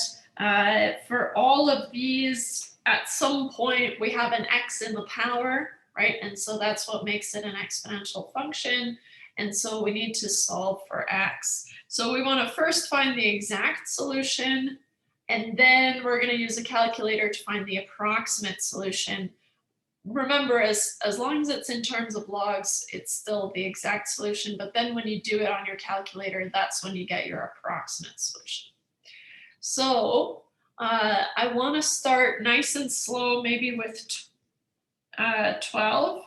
for all of these, at some point we have an x in the power, right? And so that's what makes it an exponential function. And so we need to solve for x. So we want to first find the exact solution, and then we're going to use a calculator to find the approximate solution. remember, as long as it's in terms of logs, it's still the exact solution. But then when you do it on your calculator, that's when you get your approximate solution. So I want to start nice and slow, maybe with 12.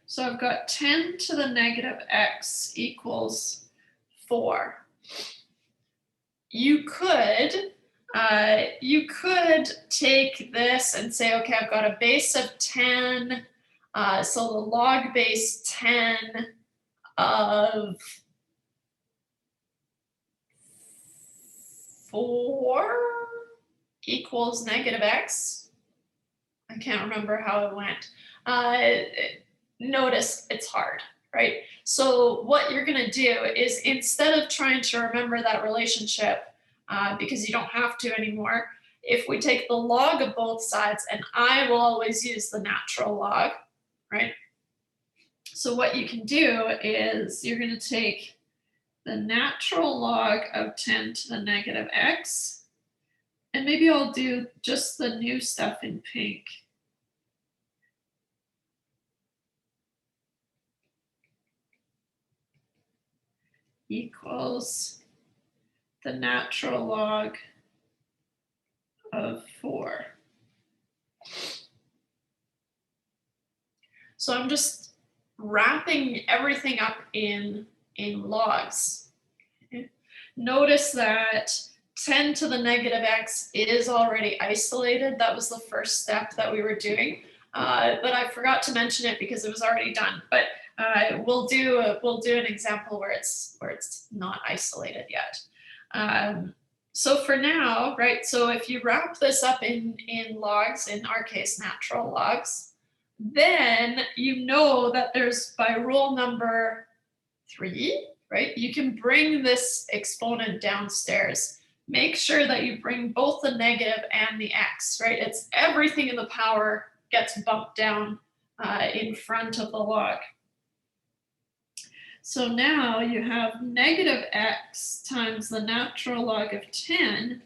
So I've got 10 to the negative x equals 4. You could take this and say, okay, I've got a base of 10, so the log base 10 of 4 equals negative x. I can't remember how it went. Notice it's hard, right? So what you're going to do is, instead of trying to remember that relationship, because you don't have to anymore, if we take the log of both sides, and I will always use the natural log, right? So what you can do is you're going to take the natural log of 10 to the negative x, and maybe I'll do just the new stuff in pink. Equals the natural log of 4. So I'm just wrapping everything up in logs. Okay. Notice that 10 to the negative x is already isolated. That was the first step that we were doing, but I forgot to mention it because it was already done. But we'll do an example where it's not isolated yet. So for now, right, so if you wrap this up in logs, in our case natural logs, then you know that there's, by rule number 3, right, you can bring this exponent downstairs. Make sure that you bring both the negative and the x, right? It's everything in the power gets bumped down in front of the log. So now you have negative x times the natural log of 10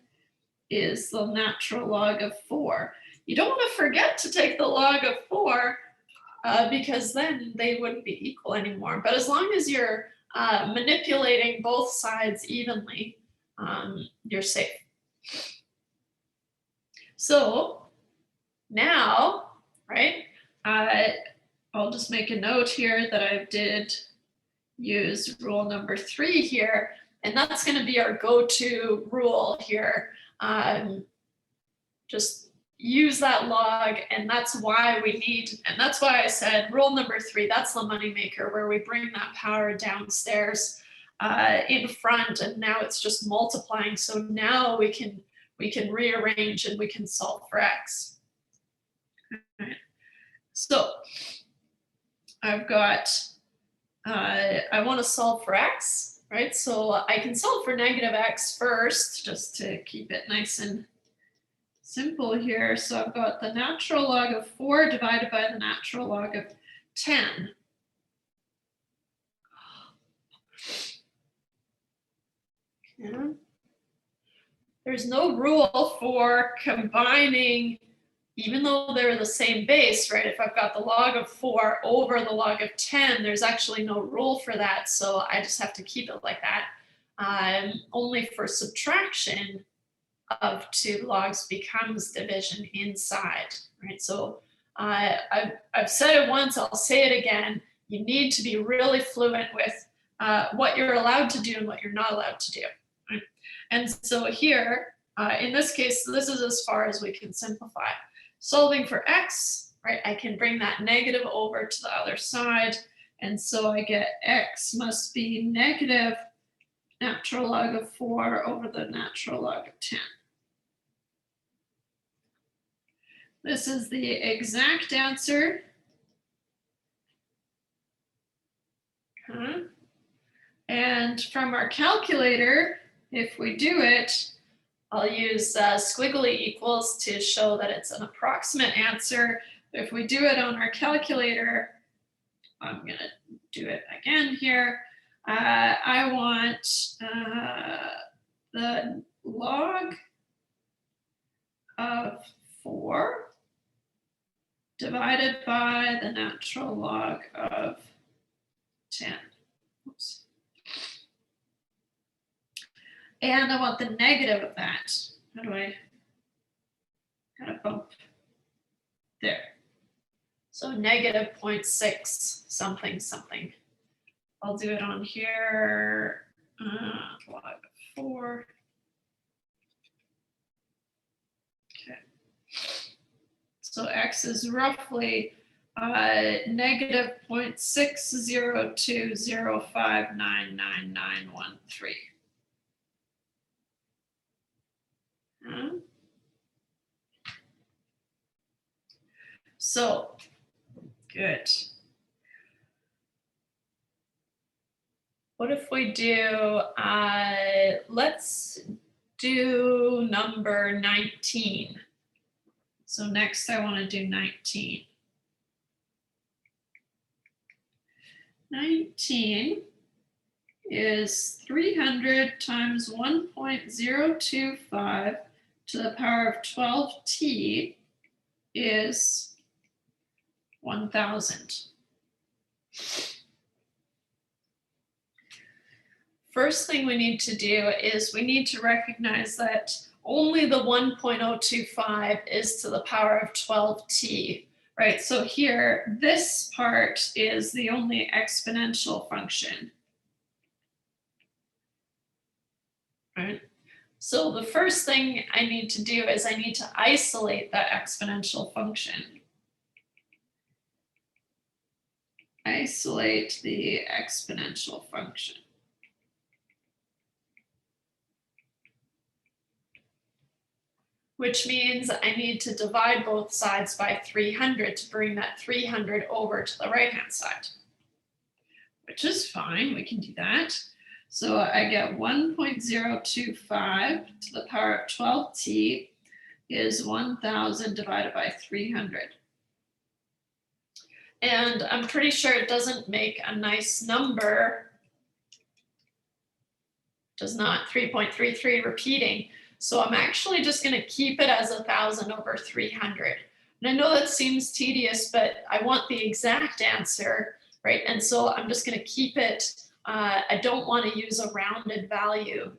is the natural log of 4. You don't want to forget to take the log of 4 because then they wouldn't be equal anymore. But as long as you're manipulating both sides evenly, you're safe. So now, right, I'll just make a note here that I did use rule number 3 here, and that's going to be our go-to rule here. Just use that log, and that's why we need, and that's why I said rule number 3, that's the moneymaker, where we bring that power downstairs in front, and now it's just multiplying. So now we can rearrange and we can solve for x. Right. So I've got, I want to solve for x, right? So I can solve for negative x first, just to keep it nice and simple here. So I've got the natural log of 4 divided by the natural log of 10. Yeah. There's no rule for combining, even though they're the same base, right? If I've got the log of 4 over the log of 10, there's actually no rule for that. So I just have to keep it like that. Only for subtraction of 2 logs becomes division inside, right? So I've said it once, I'll say it again. You need to be really fluent with what you're allowed to do and what you're not allowed to do. Right? And so here, in this case, this is as far as we can simplify. Solving for x, right, I can bring that negative over to the other side. And so I get x must be negative natural log of 4 over the natural log of 10. This is the exact answer. And from our calculator, if we do it, I'll use squiggly equals to show that it's an approximate answer. If we do it on our calculator, I'm going to do it again here. I want the log of 4 divided by the natural log of 10. Oops. And I want the negative of that. How do I kind of bump there? So negative 0.6 something something. I'll do it on here. Log of 4. Okay. So x is roughly negative 0.60205999913. So, good. What if we do, let's do number 19. So next I want to do 19. 19 is 300 times 1.025 to the power of 12t is 1,000. First thing we need to do is we need to recognize that only the 1.025 is to the power of 12t, right? So here, this part is the only exponential function, right? So the first thing I need to do is I need to isolate that exponential function. Isolate the exponential function. Which means I need to divide both sides by 300 to bring that 300 over to the right-hand side. Which is fine, we can do that. So I get 1.025 to the power of 12t is 1,000 divided by 300. And I'm pretty sure it doesn't make a nice number. Does not, 3.33 repeating. So I'm actually just going to keep it as 1,000 over 300. And I know that seems tedious, but I want the exact answer, right? And so I'm just going to keep it. I don't want to use a rounded value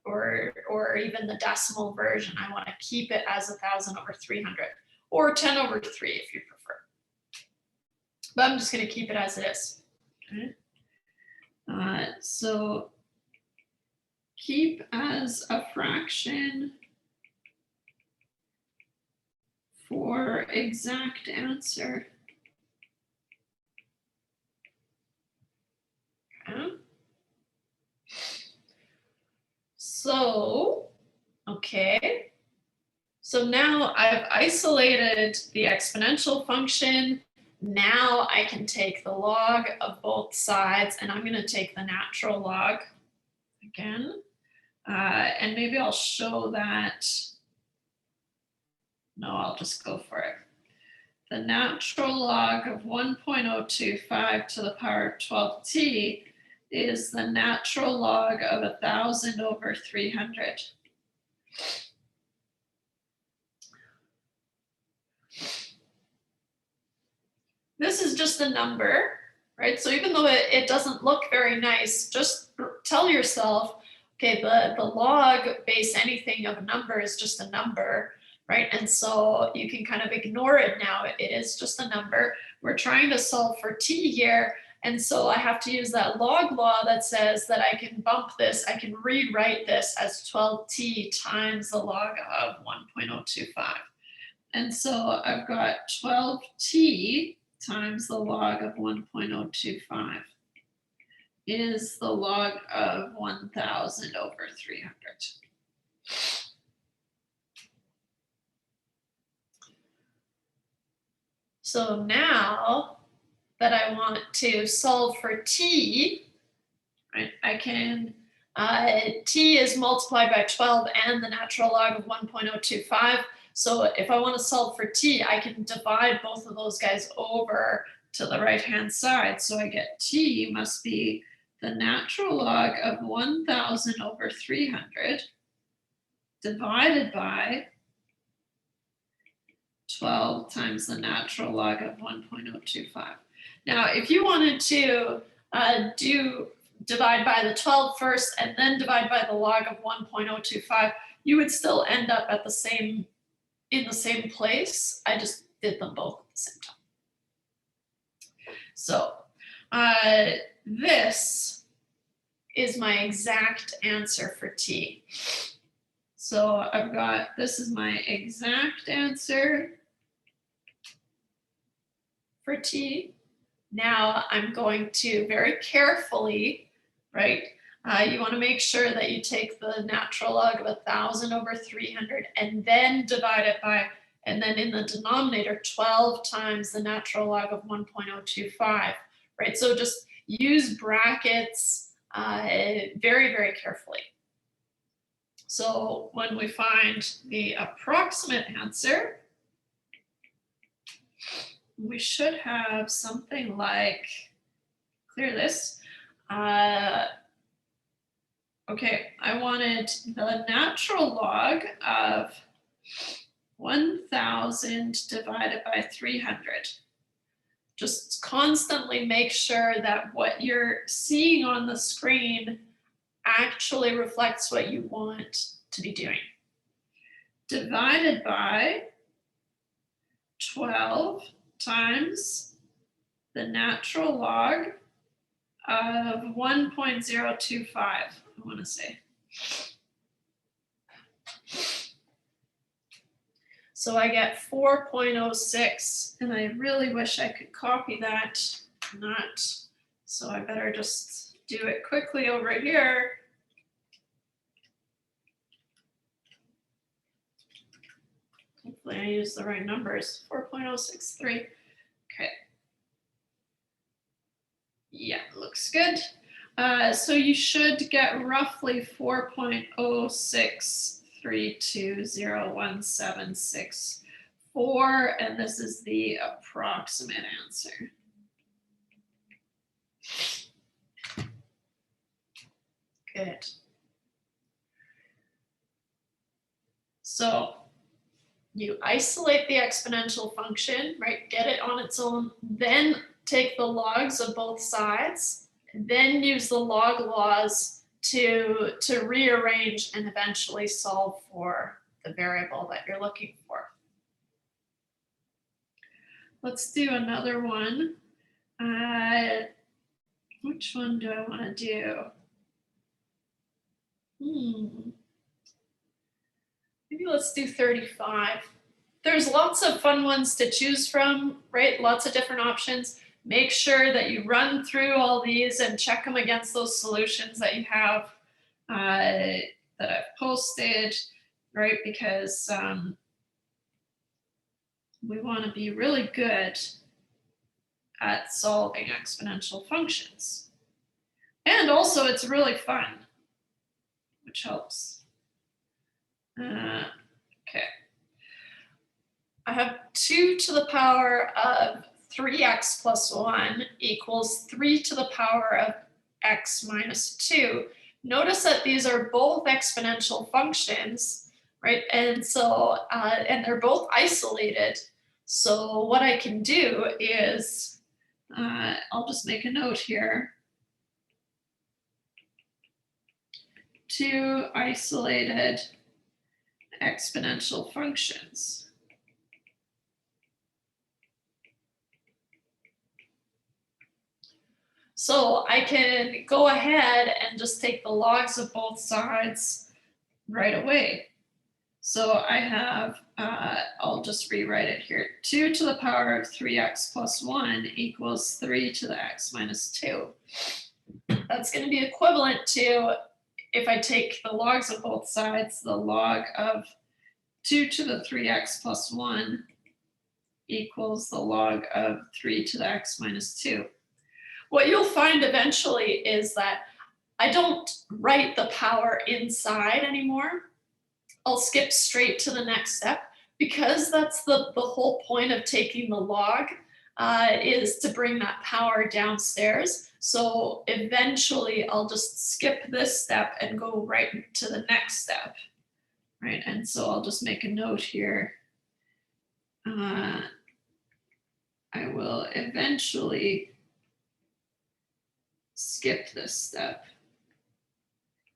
or even the decimal version. I want to keep it as 1,000 over 300 or 10 over 3 if you prefer. But I'm just going to keep it as it is. Okay. So keep as a fraction for exact answer. Okay. So, okay. So now I've isolated the exponential function. Now I can take the log of both sides, and I'm going to take the natural log again. And maybe I'll show that. No, I'll just go for it. The natural log of 1.025 to the power of 12t is the natural log of 1,000 over 300. This is just a number, right? So even though it doesn't look very nice, just tell yourself, okay, the log base anything of a number is just a number, right? And so you can kind of ignore it now. It is just a number. We're trying to solve for t here. And so I have to use that log law that says that I can bump this, I can rewrite this as 12t times the log of 1.025. And so I've got 12t times the log of 1.025 is the log of 1,000 over 300. So now that I want to solve for t, right, I can, t is multiplied by 12 and the natural log of 1.025. So if I want to solve for t, I can divide both of those guys over to the right-hand side. So I get t must be the natural log of 1,000 over 300 divided by 12 times the natural log of 1.025. Now, if you wanted to divide by the 12 first and then divide by the log of 1.025, you would still end up at in the same place. I just did them both at the same time. So this is my exact answer for t. So I've got, this is my exact answer for t. Now I'm going to very carefully, right? You want to make sure that you take the natural log of 1,000 over 300 and then divide it by, and then in the denominator, 12 times the natural log of 1.025, right? So just use brackets very, very carefully. So when we find the approximate answer, we should have something like, clear this. Okay, I wanted the natural log of 1,000 divided by 300. Just constantly make sure that what you're seeing on the screen actually reflects what you want to be doing. Divided by 12 times the natural log of 1.025, I want to say. So I get 4.06, and I really wish I could copy that, not, so I better just do it quickly over here. Hopefully I use the right numbers, 4.063, okay. Yeah, looks good. So you should get roughly 4.06320176.4, and this is the approximate answer. Good. So you isolate the exponential function, right? Get it on its own, then take the logs of both sides, then use the log laws to rearrange and eventually solve for the variable that you're looking for. Let's do another one. Which one do I want to do? Maybe let's do 35. There's lots of fun ones to choose from, right? Lots of different options. Make sure that you run through all these and check them against those solutions that you have that I've posted, right? Because we want to be really good at solving exponential functions. And also it's really fun, which helps. Okay. I have 2 to the power of 3x plus 1 equals 3 to the power of x minus 2. Notice that these are both exponential functions, right? And so, and they're both isolated. So what I can do is, I'll just make a note here. 2 isolated exponential functions. So I can go ahead and just take the logs of both sides right away. So I have, I'll just rewrite it here. 2 to the power of 3x plus 1 equals 3 to the x minus 2. That's going to be equivalent to, if I take the logs of both sides, the log of 2 to the 3x plus 1 equals the log of 3 to the x minus 2. What you'll find eventually is that I don't write the power inside anymore. I'll skip straight to the next step because that's the whole point of taking the log is to bring that power downstairs. So eventually I'll just skip this step and go right to the next step, right? And so I'll just make a note here. I will eventually skip this step,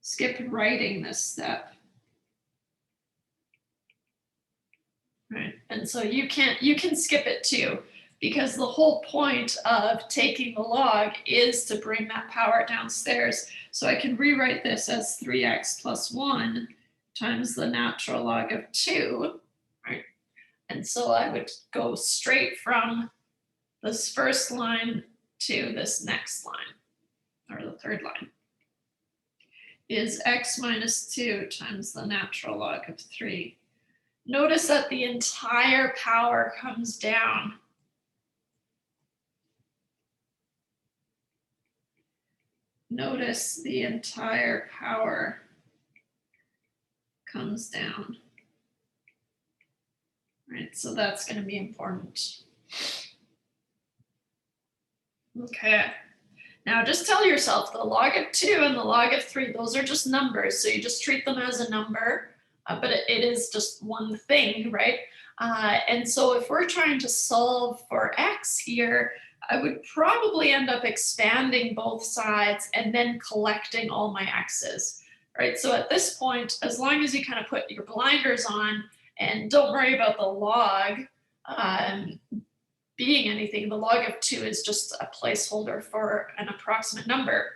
skip writing this step. Right, and so you can skip it too, because the whole point of taking the log is to bring that power downstairs. So I can rewrite this as 3x plus 1 times the natural log of 2, right? And so I would go straight from this first line to this next line, or the third line, is x minus 2 times the natural log of 3. Notice that the entire power comes down. Notice the entire power comes down. Right, so that's going to be important. Okay, now just tell yourself the log of 2 and the log of 3, those are just numbers, so you just treat them as a number. But it is just one thing, right? And so if we're trying to solve for x here, I would probably end up expanding both sides and then collecting all my x's, right? So at this point, as long as you kind of put your blinders on and don't worry about the log being anything, the log of 2 is just a placeholder for an approximate number.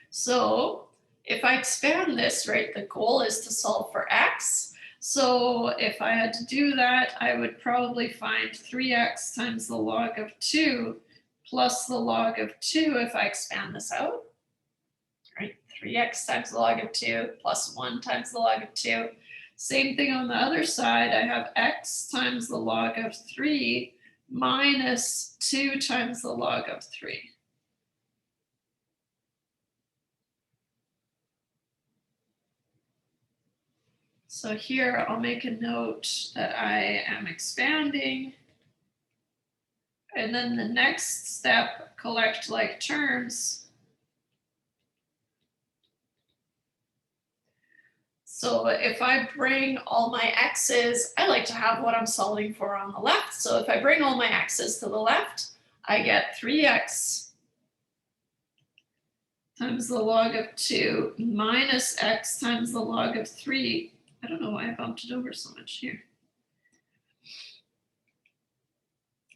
So if I expand this, right, the goal is to solve for x. So if I had to do that, I would probably find 3x times the log of 2 plus the log of 2 if I expand this out. Right, 3x times the log of 2 plus 1 times the log of 2. Same thing on the other side. I have x times the log of 3 minus 2 times the log of 3. So here I'll make a note that I am expanding. And then the next step, collect like terms. So if I bring all my x's, I like to have what I'm solving for on the left. So if I bring all my x's to the left, I get 3x times the log of 2 minus x times the log of 3. I don't know why I bumped it over so much here.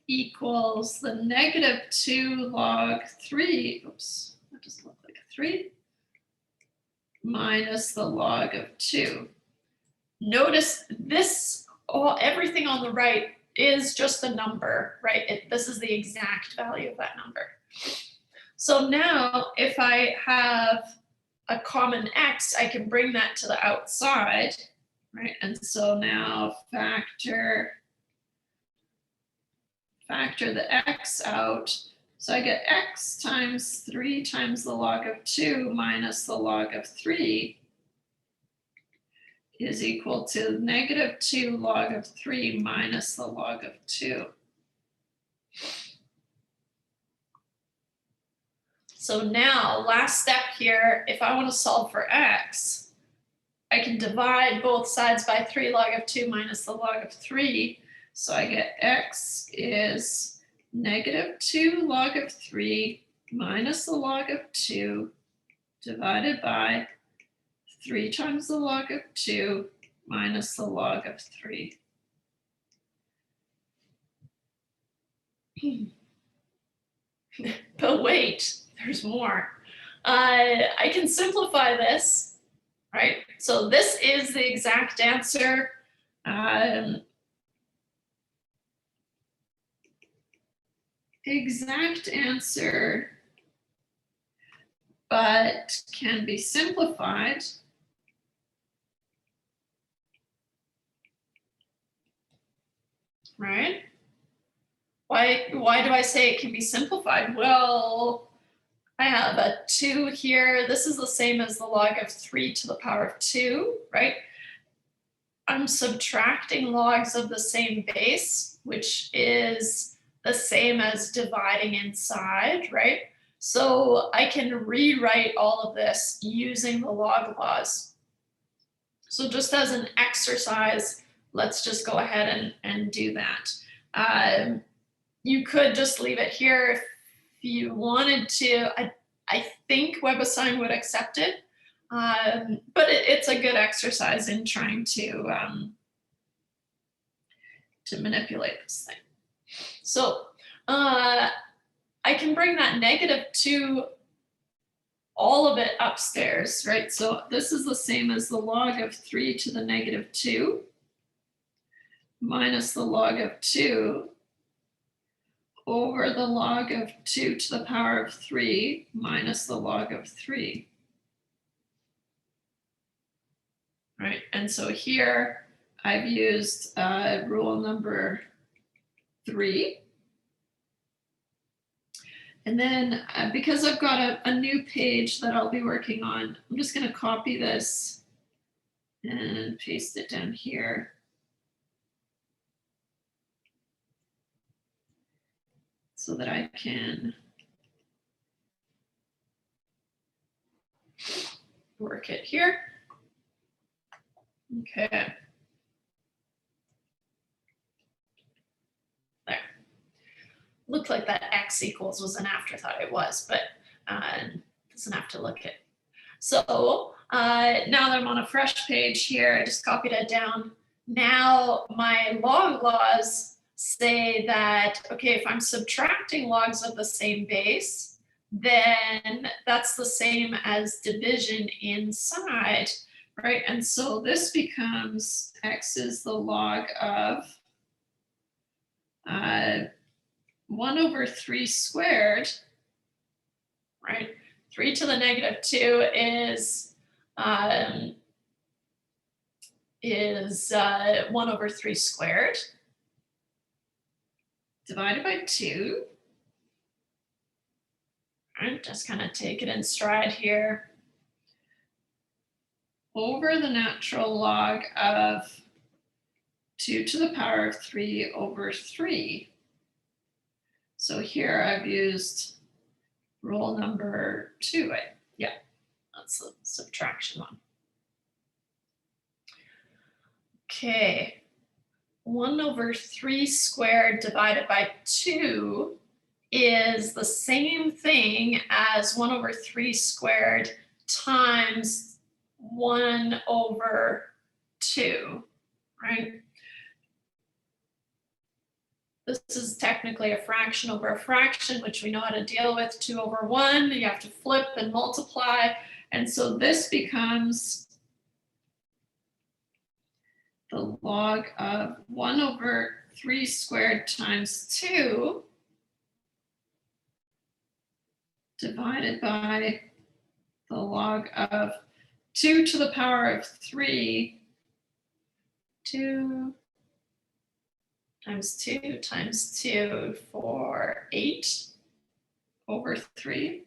Equals the negative 2 log 3. Oops, that doesn't look like a 3. Minus the log of 2. Notice this, everything on the right is just a number, right? This is the exact value of that number. So now if I have a common x, I can bring that to the outside. Right, and so now factor the x out. So I get x times 3 times the log of 2 minus the log of 3 is equal to negative 2 log of 3 minus the log of 2. So now, last step here, if I want to solve for x, I can divide both sides by 3 log of 2 minus the log of 3. So I get x is negative 2 log of 3 minus the log of 2 divided by 3 times the log of 2 minus the log of 3. But wait, there's more. I can simplify this. Right, so this is the exact answer. Exact answer, but can be simplified. Right? Why do I say it can be simplified? Well, I have a 2 here. This is the same as the log of 3 to the power of 2, right? I'm subtracting logs of the same base, which is the same as dividing inside, right? So I can rewrite all of this using the log laws. So just as an exercise, let's just go ahead and do that. You could just leave it here if you wanted to. I think WebAssign would accept it, but it's a good exercise in trying to manipulate this thing. So I can bring that -2, all of it upstairs, right? So this is the same as the log of 3 to the -2 minus the log of 2 over the log of 2 to the power of 3 minus the log of 3. Right, and so here I've used rule number 3. And then because I've got a new page that I'll be working on, I'm just going to copy this and paste it down here. So that I can work it here. Okay. There. Looked like that x equals was an afterthought. It was, but doesn't have to look it. So now that I'm on a fresh page here, I just copied it down. Now my log laws say that, okay, if I'm subtracting logs of the same base, then that's the same as division inside, right? And so this becomes x is the log of 1/3 squared, right? 3 to the -2 is 1/3 squared divided by 2. All right, just kind of take it in stride here. Over the natural log of 2 to the power of 3 over 3. So here I've used rule number 2. Yeah, that's the subtraction one. Okay, 1/3 squared divided by 2 is the same thing as 1/3 squared times 1/2, right? This is technically a fraction over a fraction, which we know how to deal with. 2/1, you have to flip and multiply. And so this becomes the log of 1/3 squared times 2 divided by the log of 2 to the power of 3, 2 times 2 times 2 for 8/3.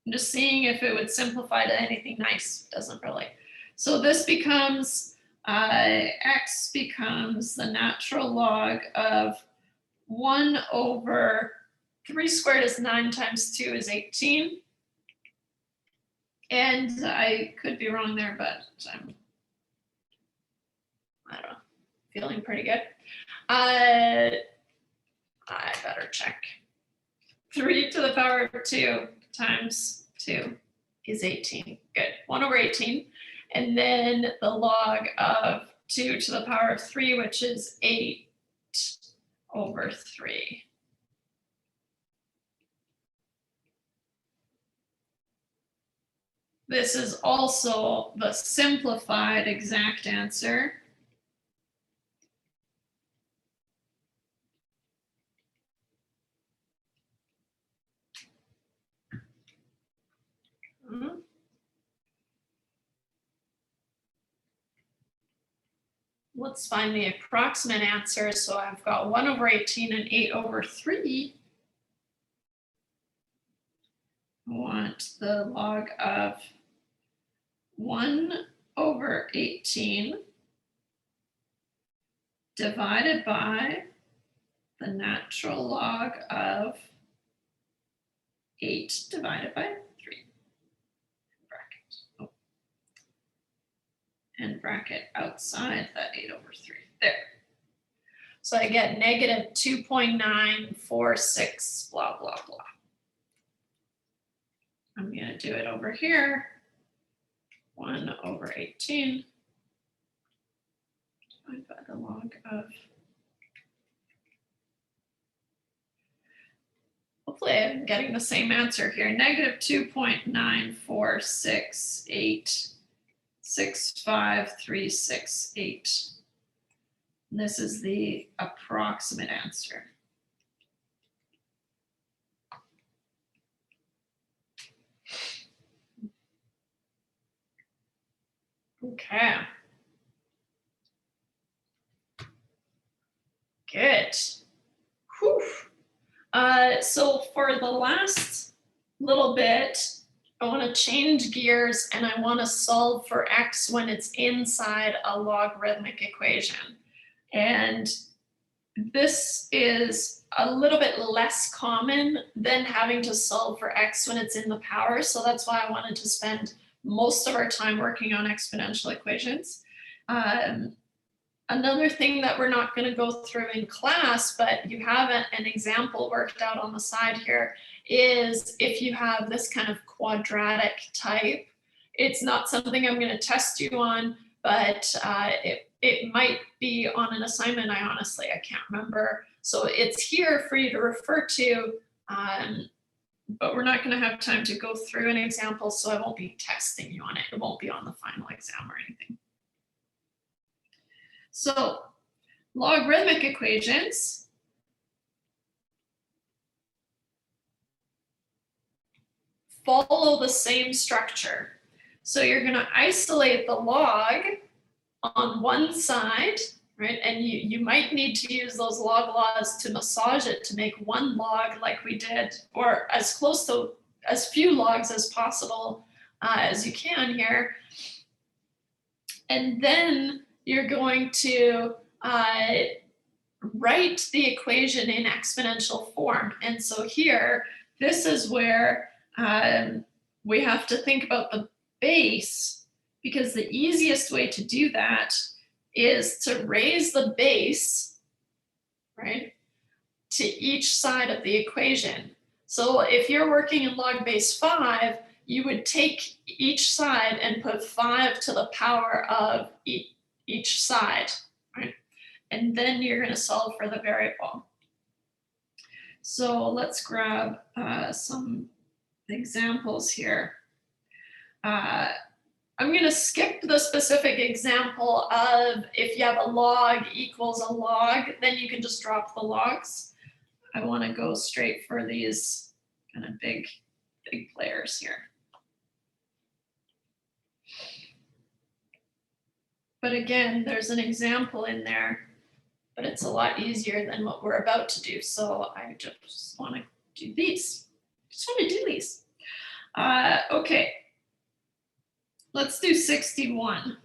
I'm just seeing if it would simplify to anything nice. Doesn't really. So this becomes, x becomes the natural log of 1/3 squared is 9 times 2 is 18. And I could be wrong there, but I'm, I don't know, feeling pretty good. I better check. 3 to the power of 2 times 2 is 18. Good. 1/18. And then the log of 2 to the power of 3, which is 8/3. This is also the simplified exact answer. Let's find the approximate answer. So I've got 1/18 and 8/3. I want the log of 1/18 divided by the natural log of 8 divided by 3. Brackets. Oh. and bracket outside that 8/3. There. So I get negative 2.946, blah, blah, blah. I'm going to do it over here. 1/18 divided by the log of. Hopefully I'm getting the same answer here. Negative 2.946865368. This is the approximate answer. Okay. Good. Whew. So for the last little bit, I want to change gears and I want to solve for x when it's inside a logarithmic equation. And this is a little bit less common than having to solve for x when it's in the power. So that's why I wanted to spend most of our time working on exponential equations. Another thing that we're not going to go through in class, but you have an example worked out on the side here, is if you have this kind of quadratic type. It's not something I'm going to test you on, but it might be on an assignment. I can't remember. So it's here for you to refer to, but we're not going to have time to go through an example, so I won't be testing you on it. It won't be on the final exam or anything. So logarithmic equations follow the same structure. So you're going to isolate the log on one side, right? And you might need to use those log laws to massage it to make one log like we did, or as close to as few logs as possible as you can here. And then you're going to write the equation in exponential form. And so here, this is where we have to think about the base, because the easiest way to do that is to raise the base, right, to each side of the equation. So if you're working in log base 5, you would take each side and put 5 to the power of each side, right? And then you're going to solve for the variable. So let's grab some examples here. I'm going to skip the specific example of if you have a log equals a log, then you can just drop the logs. I want to go straight for these kind of big players here. But again, there's an example in there, but it's a lot easier than what we're about to do. So I just want to do these. Okay. Let's do 61.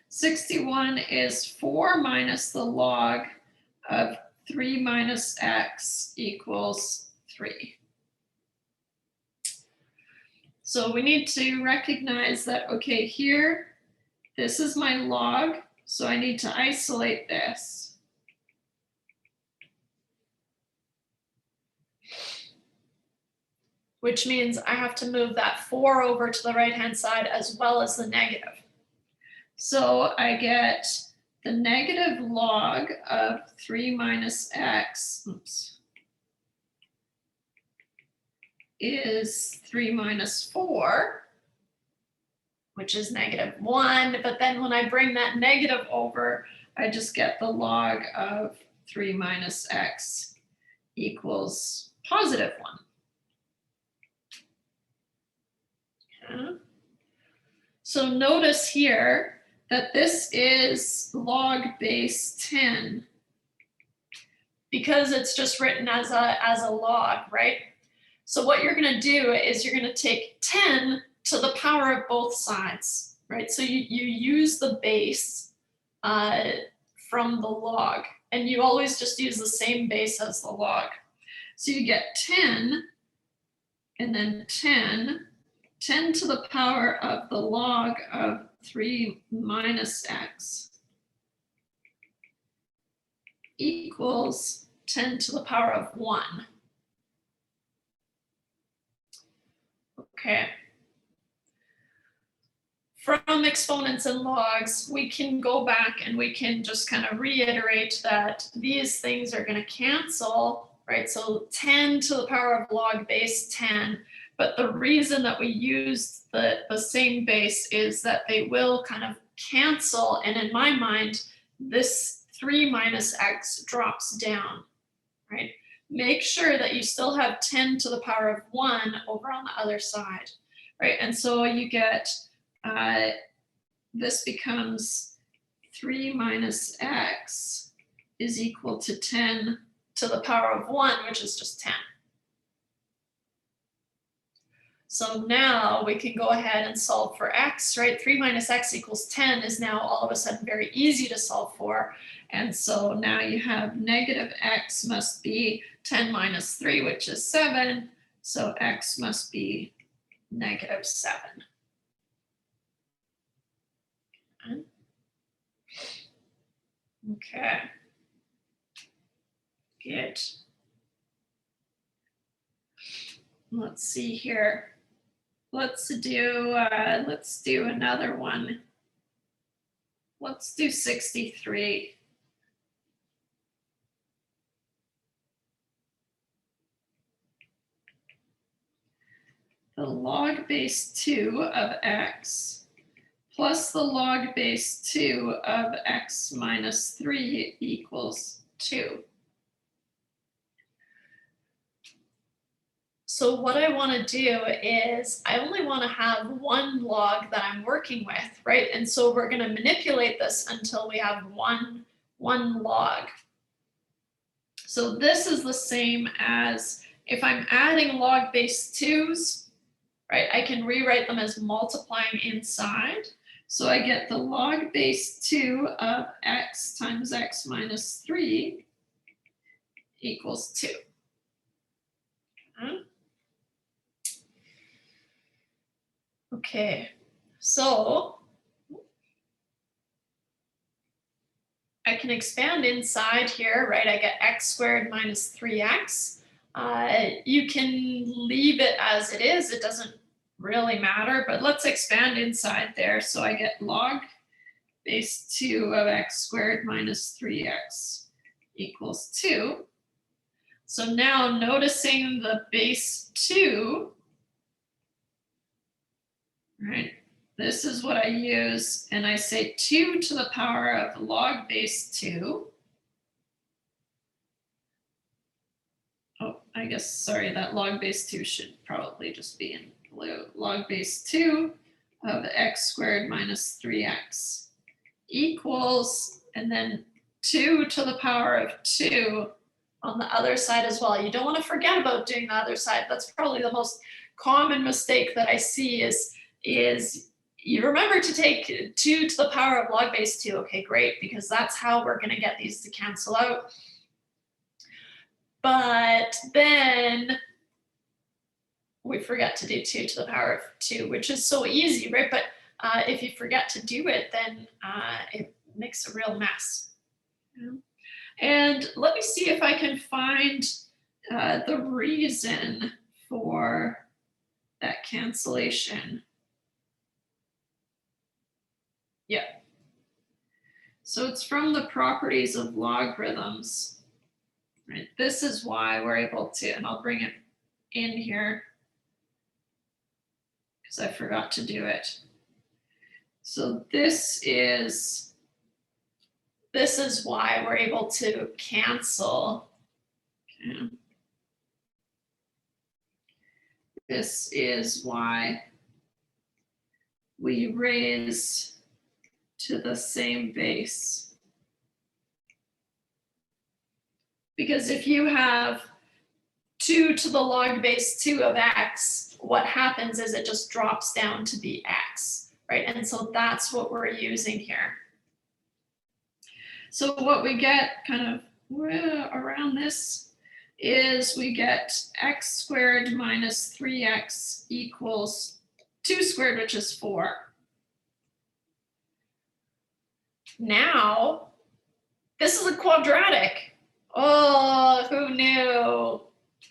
61 is 4 minus the log of 3 minus x equals 3. So we need to recognize that, okay, here, this is my log, so I need to isolate this. Which means I have to move that 4 over to the right-hand side as well as the negative. So I get the negative log of 3 minus x, is 3 minus 4, which is -1. But then when I bring that negative over, I just get the log of 3 minus x equals +1. Okay. So notice here that this is log base 10 because it's just written as a log, right? So what you're going to do is you're going to take 10 to the power of both sides, right? So you use the base from the log, and you always just use the same base as the log. So you get 10, and then 10 10 to the power of the log of 3 minus x equals 10 to the power of 1. Okay. From exponents and logs, we can go back and we can just kind of reiterate that these things are going to cancel, right? So 10 to the power of log base 10. But the reason that we use the same base is that they will kind of cancel. And in my mind, this 3 minus x drops down, right? Make sure that you still have 10 to the power of 1 over on the other side, right? And so you get, this becomes 3 minus x is equal to 10 to the power of 1, which is just 10. So now we can go ahead and solve for x, right? 3 minus x equals 10 is now all of a sudden very easy to solve for. And so now you have negative x must be 10 minus 3, which is 7. So x must be negative 7. Okay. Good. Let's see here. Let's do another one. Let's do 63. The log base 2 of x plus the log base 2 of x minus 3 equals 2. So what I want to do is I only want to have one log that I'm working with, right? And so we're going to manipulate this until we have one log. So this is the same as if I'm adding log base 2's, right? I can rewrite them as multiplying inside. So I get the log base 2 of x times x minus 3 equals 2. Okay, so I can expand inside here, right? I get x squared minus 3x. You can leave it as it is. It doesn't really matter, but let's expand inside there. So I get log base 2 of x squared minus 3x equals 2. So now noticing the base 2, right? This is what I use, and I say 2 to the power of log base 2. Oh, I guess, sorry, that log base 2 should probably just be in blue. Log base 2 of x squared minus 3x equals, and then 2 to the power of 2 on the other side as well. You don't want to forget about doing the other side. That's probably the most common mistake that I see is you remember to take 2 to the power of log base 2. Okay, great, because that's how we're going to get these to cancel out. But then we forget to do 2 to the power of 2, which is so easy, right? But if you forget to do it, then it makes a real mess. And let me see if I can find the reason for that cancellation. Yeah. So it's from the properties of logarithms. Right? This is why we're able to, and I'll bring it in here because I forgot to do it. So this is why we're able to cancel. Okay. This is why we raise to the same base. Because if you have 2 to the log base 2 of x, what happens is it just drops down to be x, right? And so that's what we're using here. So what we get kind of around this is we get x squared minus 3x equals 2 squared, which is 4. Now, this is a quadratic. Oh, who knew?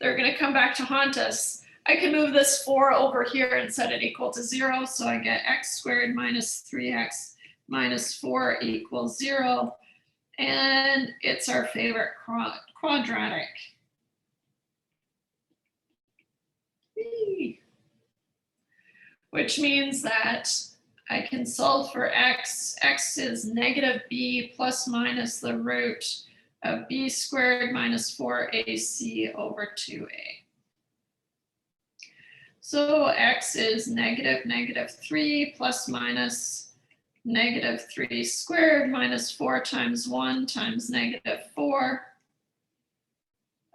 They're going to come back to haunt us. I can move this 4 over here and set it equal to 0. So I get x squared minus 3x minus 4 equals 0. And it's our favorite quadratic. Which means that I can solve for x. X is negative b plus minus the root of b squared minus 4ac over 2a. So x is negative 3 plus minus negative 3 squared minus 4 times 1 times negative 4.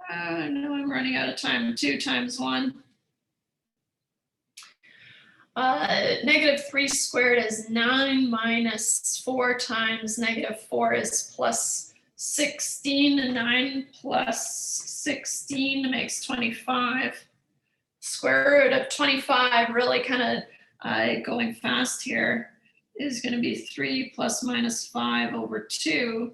No, I'm running out of time. 2 times 1. Negative 3 squared is 9 minus 4 times negative 4 is plus 16. 9 plus 16 makes 25. Square root of 25, really kind of going fast here, is going to be 3 plus minus 5 over 2.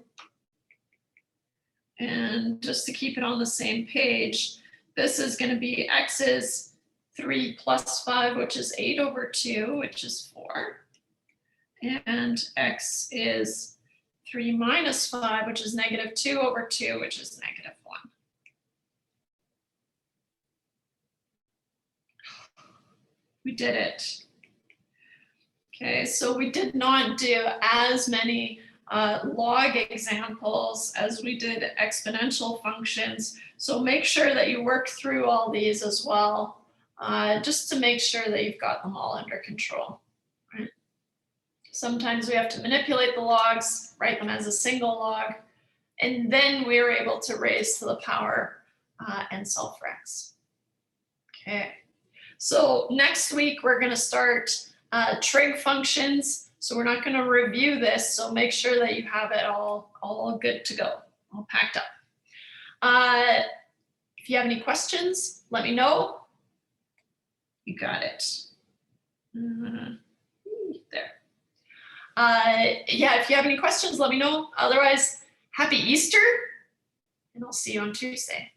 And just to keep it on the same page, this is going to be x is 3 plus 5, which is 8 over 2, which is 4. And x is 3 minus 5, which is negative 2 over 2, which is negative 1. We did it. Okay, so we did not do as many log examples as we did exponential functions. So make sure that you work through all these as well, just to make sure that you've got them all under control. Right? Sometimes we have to manipulate the logs, write them as a single log, and then we are able to raise to the power and solve for x. Okay, so next week we're going to start trig functions. So we're not going to review this, so make sure that you have it all good to go, all packed up. If you have any questions, let me know. You got it. There. Yeah, if you have any questions, let me know. Otherwise, happy Easter, and I'll see you on Tuesday.